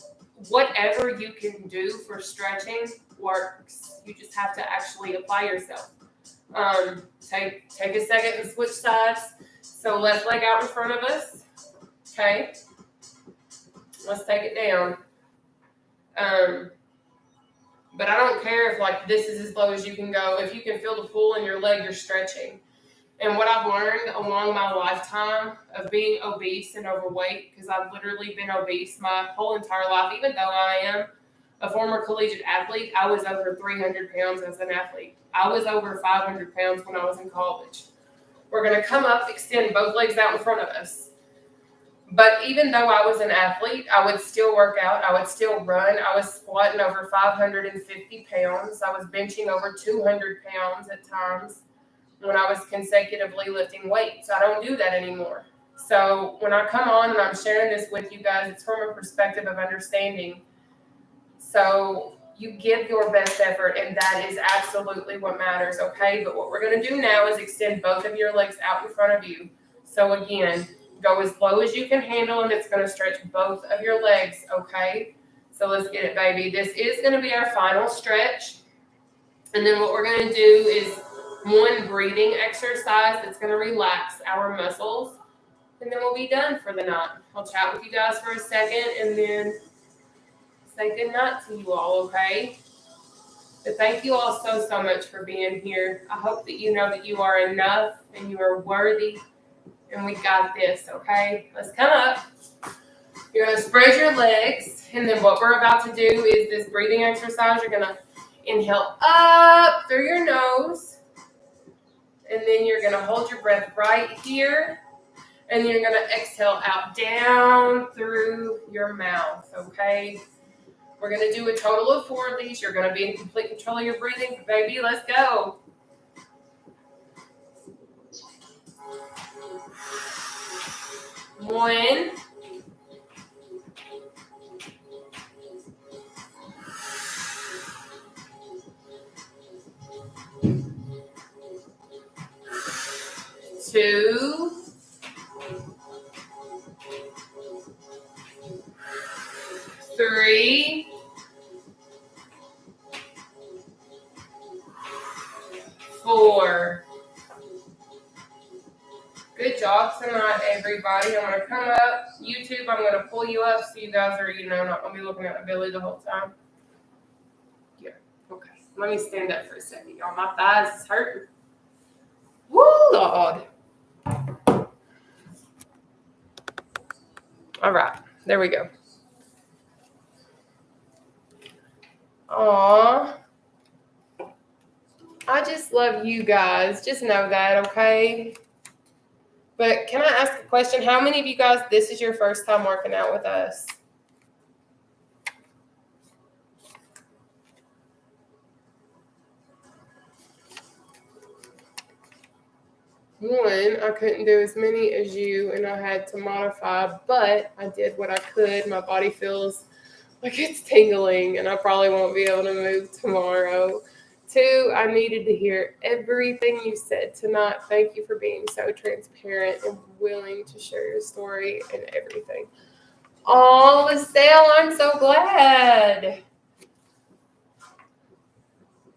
whatever you can do for stretching works. You just have to actually apply yourself. Take a second and switch sides. So left leg out in front of us. Okay. Let's take it down. But I don't care if like this is as low as you can go. If you can feel the pull in your leg, you're stretching. And what I've learned along my lifetime of being obese and overweight, because I've literally been obese my whole entire life, even though I am a former collegiate athlete, I was over 300 pounds as an athlete. I was over 500 pounds when I was in college. We're going to come up, extend both legs out in front of us. But even though I was an athlete, I would still work out. I would still run. I was squatting over 550 pounds. I was benching over 200 pounds at times when I was consecutively lifting weights. I don't do that anymore. So when I come on and I'm sharing this with you guys, it's from a perspective of understanding. So you give your best effort, and that is absolutely what matters, okay? But what we're going to do now is extend both of your legs out in front of you. So again, go as low as you can handle, and it's going to stretch both of your legs, okay? So let's get it, baby. This is going to be our final stretch. And then what we're going to do is one breathing exercise that's going to relax our muscles. And then we'll be done for the night. I'll chat with you guys for a second and then say good night to you all, okay? But thank you all so much for being here. I hope that you know that you are enough and you are worthy. And we got this, okay? Let's come up. You're going to spread your legs. And then what we're about to do is this breathing exercise. You're going to inhale up through your nose. And then you're going to hold your breath right here. And then you're going to exhale out down through your mouth, okay? We're going to do a total of 4 of these. You're going to be in complete control of your breathing. Baby, let's go. One. Two. 3. 4. Good job tonight, everybody. I'm going to come up. YouTube, I'm going to pull you up so you guys are, not going to be looking at my belly the whole time. Yeah, okay. Let me stand up for a second, y'all. My thighs is hurting. Woo, Lord. All right, there we go. Aw. I just love you guys. Just know that, okay? But can I ask a question? How many of you guys, this is your first time working out with us? One, I couldn't do as many as you, and I had to modify, but I did what I could. My body feels like it's tingling, and I probably won't be able to move tomorrow. 2, I needed to hear everything you said tonight. Thank you for being so transparent and willing to share your story and everything. Oh, Estelle, I'm so glad.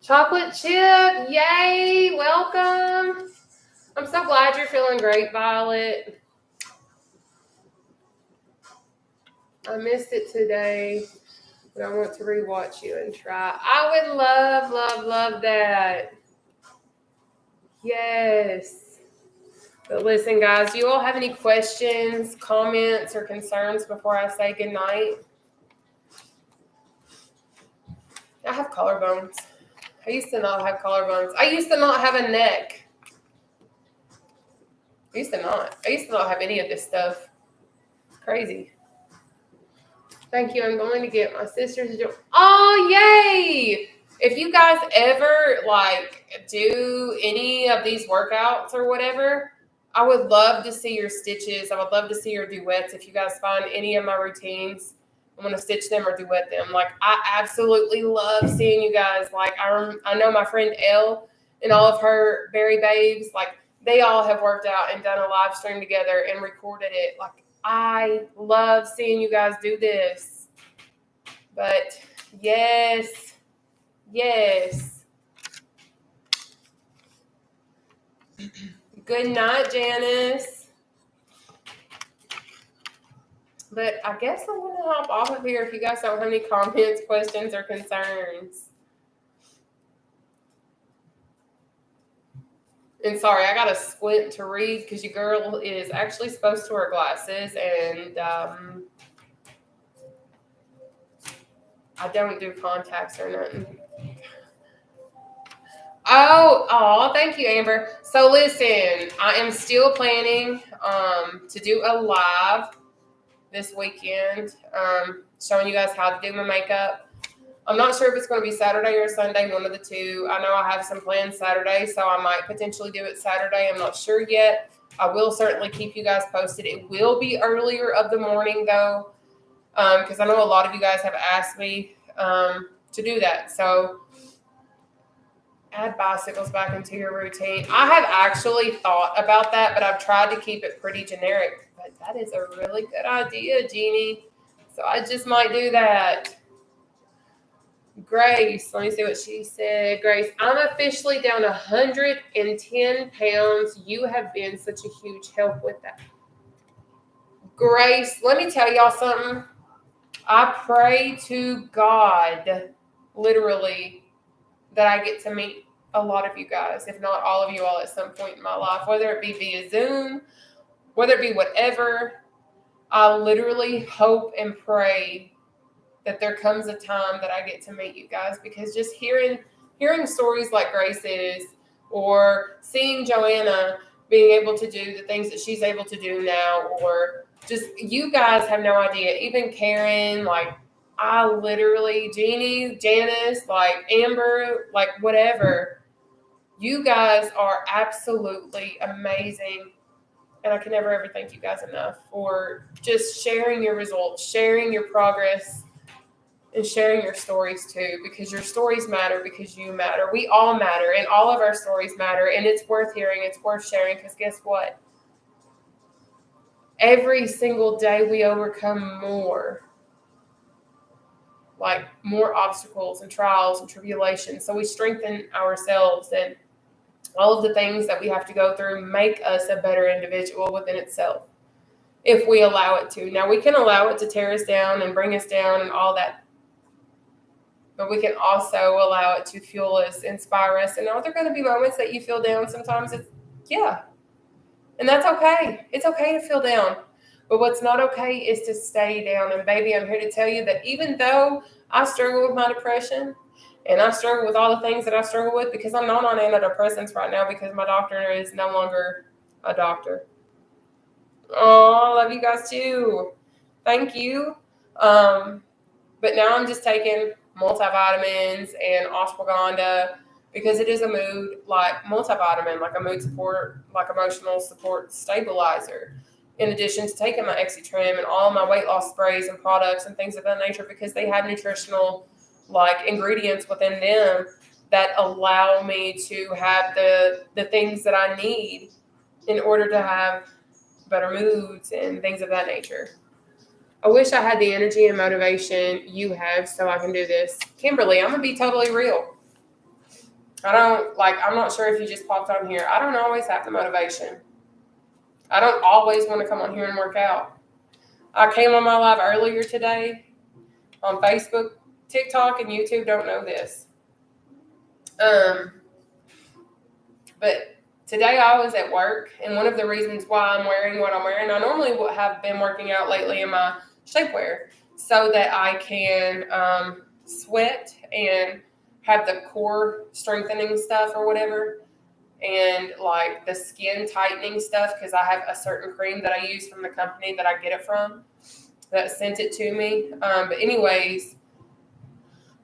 Chocolate chip, yay, welcome. I'm so glad you're feeling great, Violet. I missed it today, but I want to rewatch you and try. I would love that. Yes. But listen, guys, do you all have any questions, comments, or concerns before I say goodnight? I have collarbones. I used to not have collarbones. I used to not have a neck. I used to not have any of this stuff. It's crazy. Thank you. I'm going to get my sister's. Oh, yay! If you guys ever do any of these workouts or whatever, I would love to see your stitches. I would love to see your duets. If you guys find any of my routines, I'm going to stitch them or duet them. I absolutely love seeing you guys. I know my friend Elle and all of her Berry Babes, they all have worked out and done a live stream together and recorded it. I love seeing you guys do this. But yes. Good night, Janice. But I guess I'm going to hop off of here if you guys don't have any comments, questions, or concerns. And sorry, I got to squint to read because your girl is actually supposed to wear glasses, and I don't do contacts or nothing. Oh, thank you, Amber. So listen, I am still planning to do a live this weekend, showing you guys how to do my makeup. I'm not sure if it's going to be Saturday or Sunday, one of the two. I know I have some plans Saturday, so I might potentially do it Saturday. I'm not sure yet. I will certainly keep you guys posted. It will be earlier of the morning, though, because I know a lot of you guys have asked me to do that. So add bicycles back into your routine. I have actually thought about that, but I've tried to keep it pretty generic. But that is a really good idea, Jeannie. So I just might do that. Grace, let me see what she said. Grace, I'm officially down 110 pounds. You have been such a huge help with that. Grace, let me tell y'all something. I pray to God, literally, that I get to meet a lot of you guys, if not all of you all at some point in my life, whether it be via Zoom, whether it be whatever. I literally hope and pray that there comes a time that I get to meet you guys, because just hearing stories like Grace's, or seeing Joanna being able to do the things that she's able to do now, or just, you guys have no idea. Even Karen, I literally, Jeannie, Janice, Amber, whatever. You guys are absolutely amazing. And I can never ever thank you guys enough for just sharing your results, sharing your progress, and sharing your stories too, because your stories matter, because you matter. We all matter, and all of our stories matter, and it's worth hearing. It's worth sharing, because guess what? Every single day we overcome more obstacles and trials and tribulations. So we strengthen ourselves, and all of the things that we have to go through make us a better individual within itself, if we allow it to. Now, we can allow it to tear us down and bring us down and all that, but we can also allow it to fuel us, inspire us. And are there going to be moments that you feel down? Sometimes yeah. And that's okay. It's okay to feel down. But what's not okay is to stay down. And baby, I'm here to tell you that even though I struggle with my depression, and I struggle with all the things that I struggle with, because I'm not on antidepressants right now, because my doctor is no longer a doctor. Oh, I love you guys too. Thank you. But now I'm just taking multivitamins and ashwagandha, because it is a mood, multivitamin, a mood support, emotional support stabilizer, in addition to taking my Exitrim and all my weight loss sprays and products and things of that nature, because they have nutritional ingredients within them that allow me to have the things that I need in order to have better moods and things of that nature. I wish I had the energy and motivation you have so I can do this. Kimberly, I'm going to be totally real. I'm not sure if you just popped on here. I don't always have the motivation. I don't always want to come on here and work out. I came on my live earlier today on Facebook. TikTok and YouTube don't know this. But today I was at work, and one of the reasons why I'm wearing what I'm wearing, I normally have been working out lately in my shapewear so that I can sweat and have the core strengthening stuff or whatever, and the skin tightening stuff, because I have a certain cream that I use from the company that I get it from. that sent it to me. But anyways,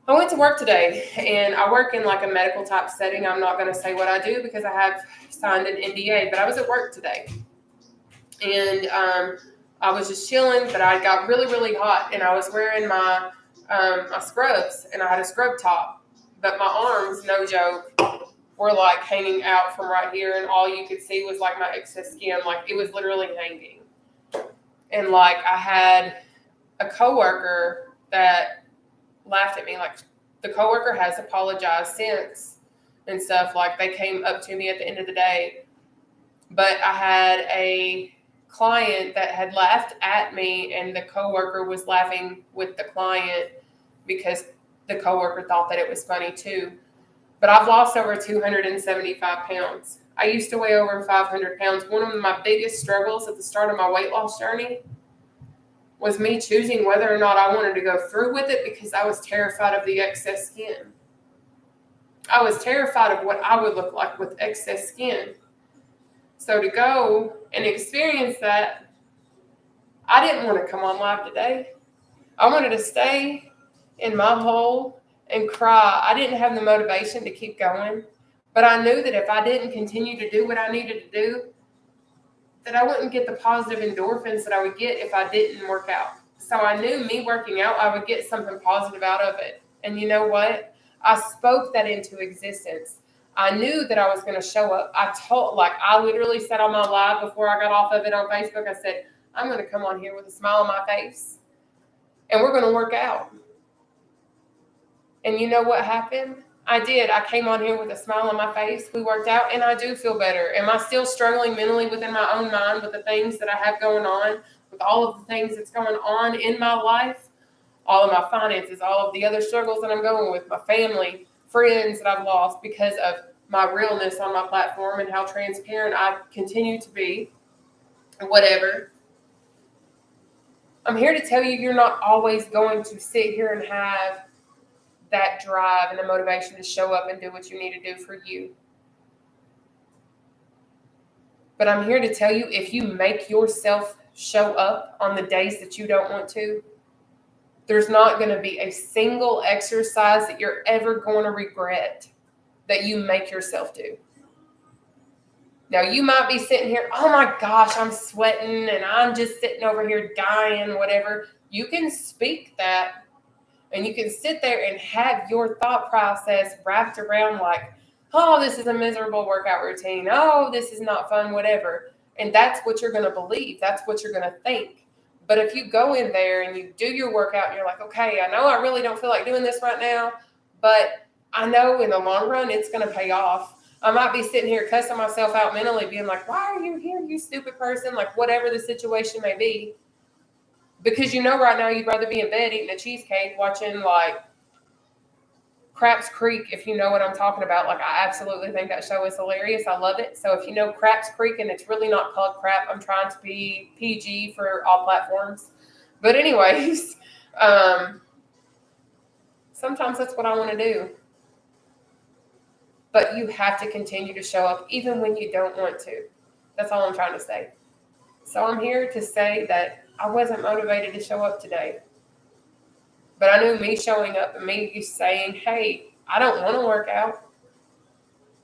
I went to work today, and I work in like a medical type setting. I'm not going to say what I do because I have signed an NDA, but I was at work today, and I was just chilling, but I got really, really hot, and I was wearing my scrubs, and I had a scrub top, but my arms, no joke, were like hanging out from right here, and all you could see was like my excess skin, like it was literally hanging. And like I had a coworker that laughed at me. Like the coworker has apologized since and stuff. Like they came up to me at the end of the day, but I had a client that had laughed at me, and the coworker was laughing with the client because the coworker thought that it was funny too. But I've lost over 275 pounds. I used to weigh over 500 pounds. One of my biggest struggles at the start of my weight loss journey was me choosing whether or not I wanted to go through with it because I was terrified of the excess skin. I was terrified of what I would look like with excess skin. So to go and experience that, I didn't want to come on live today. I wanted to stay in my hole and cry. I didn't have the motivation to keep going, but I knew that if I didn't continue to do what I needed to do, that I wouldn't get the positive endorphins that I would get if I didn't work out. So I knew me working out, I would get something positive out of it. And you know what? I spoke that into existence. I knew that I was going to show up. I literally said on my live before I got off of it on Facebook, I said, I'm going to come on here with a smile on my face and we're going to work out. And you know what happened? I did. I came on here with a smile on my face. We worked out, and I do feel better. Am I still struggling mentally within my own mind with the things that I have going on, with all of the things that's going on in my life, all of my finances, all of the other struggles that I'm going with, my family, friends that I've lost because of my realness on my platform and how transparent I continue to be, whatever. I'm here to tell you, you're not always going to sit here and have that drive and the motivation to show up and do what you need to do for you. But I'm here to tell you, if you make yourself show up on the days that you don't want to, there's not going to be a single exercise that you're ever going to regret that you make yourself do. Now, you might be sitting here, oh my gosh, I'm sweating and I'm just sitting over here dying, whatever. You can speak that. And you can sit there and have your thought process wrapped around like, oh, this is a miserable workout routine. Oh, this is not fun, whatever. And that's what you're going to believe. That's what you're going to think. But if you go in there and you do your workout and you're like, okay, I know I really don't feel like doing this right now, but I know in the long run it's going to pay off. I might be sitting here cussing myself out mentally, being like, why are you here, you stupid person? Like whatever the situation may be. Because you know right now you'd rather be in bed eating a cheesecake watching like Craps Creek, if you know what I'm talking about. Like I absolutely think that show is hilarious. I love it. So if you know Craps Creek, and it's really not called crap, I'm trying to be PG for all platforms. But anyways, sometimes that's what I want to do. But you have to continue to show up even when you don't want to. That's all I'm trying to say. So I'm here to say that I wasn't motivated to show up today. But I knew me showing up and me saying, hey, I don't want to work out,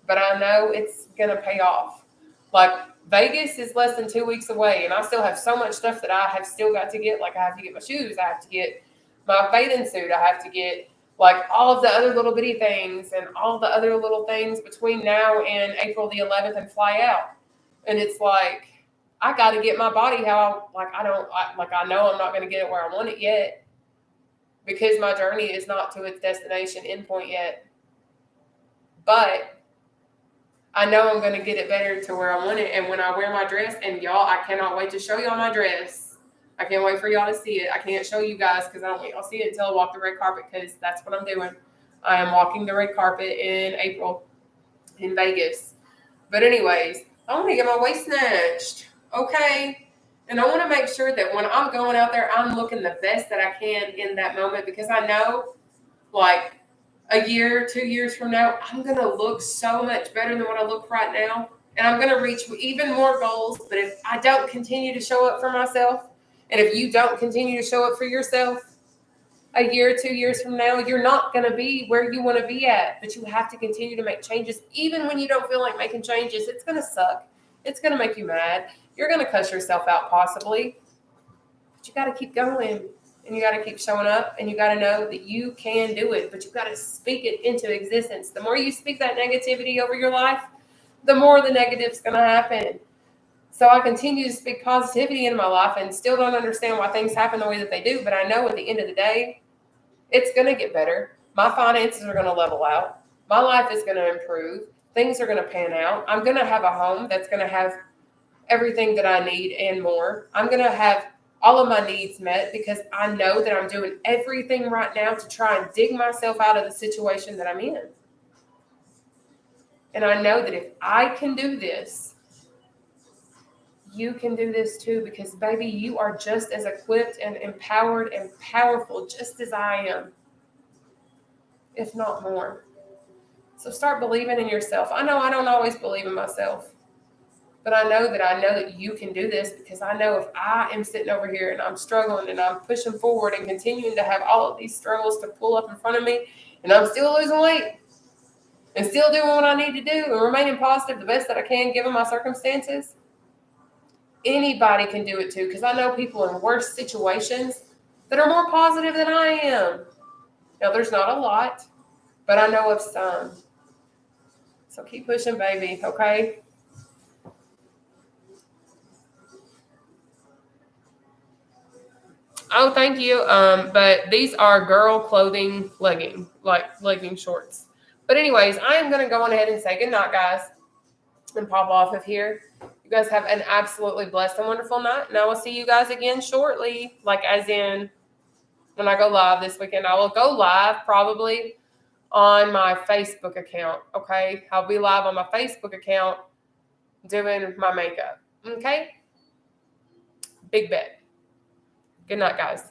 but I know it's going to pay off. Like Vegas is less than 2 weeks away, and I still have so much stuff that I have still got to get. Like I have to get my shoes. I have to get my bathing suit. I have to get like all of the other little bitty things and all the other little things between now and April the 11th and fly out. And it's like, I got to get my body how I know I'm not going to get it where I want it yet because my journey is not to its destination endpoint yet. But I know I'm going to get it better to where I want it. And when I wear my dress, and y'all, I cannot wait to show y'all my dress. I can't wait for y'all to see it. I can't show you guys because I don't want y'all to see it until I walk the red carpet because that's what I'm doing. I am walking the red carpet in April in Vegas. But anyways, I want to get my waist snatched. Okay. And I want to make sure that when I'm going out there, I'm looking the best that I can in that moment because I know like a year, 2 years from now, I'm going to look so much better than what I look right now. And I'm going to reach even more goals. But if I don't continue to show up for myself, And if you don't continue to show up for yourself, a year or 2 years from now, you're not going to be where you want to be at. But you have to continue to make changes. Even when you don't feel like making changes, it's going to suck. It's going to make you mad. You're going to cuss yourself out possibly. But you got to keep going. And you got to keep showing up. And you got to know that you can do it. But you got to speak it into existence. The more you speak that negativity over your life, the more the negative's going to happen. So I continue to speak positivity into my life and still don't understand why things happen the way that they do. But I know at the end of the day, it's going to get better. My finances are going to level out. My life is going to improve. Things are going to pan out. I'm going to have a home that's going to have everything that I need and more. I'm going to have all of my needs met because I know that I'm doing everything right now to try and dig myself out of the situation that I'm in. And I know that if I can do this, you can do this too, because baby, you are just as equipped and empowered and powerful just as I am, if not more. So start believing in yourself. I know I don't always believe in myself, but I know that you can do this, because I know if I am sitting over here and I'm struggling and I'm pushing forward and continuing to have all of these struggles to pull up in front of me, and I'm still losing weight and still doing what I need to do and remaining positive the best that I can given my circumstances, anybody can do it too, because I know people in worse situations that are more positive than I am. Now, there's not a lot, but I know of some. So keep pushing, baby, okay? Oh, thank you. But these are girl clothing legging shorts. But anyways, I am going to go on ahead and say goodnight, guys, and pop off of here. You guys have an absolutely blessed and wonderful night. And I will see you guys again shortly. Like as in when I go live this weekend. I will go live probably on my Facebook account. Okay. I'll be live on my Facebook account doing my makeup. Okay. Big bet. Good night, guys.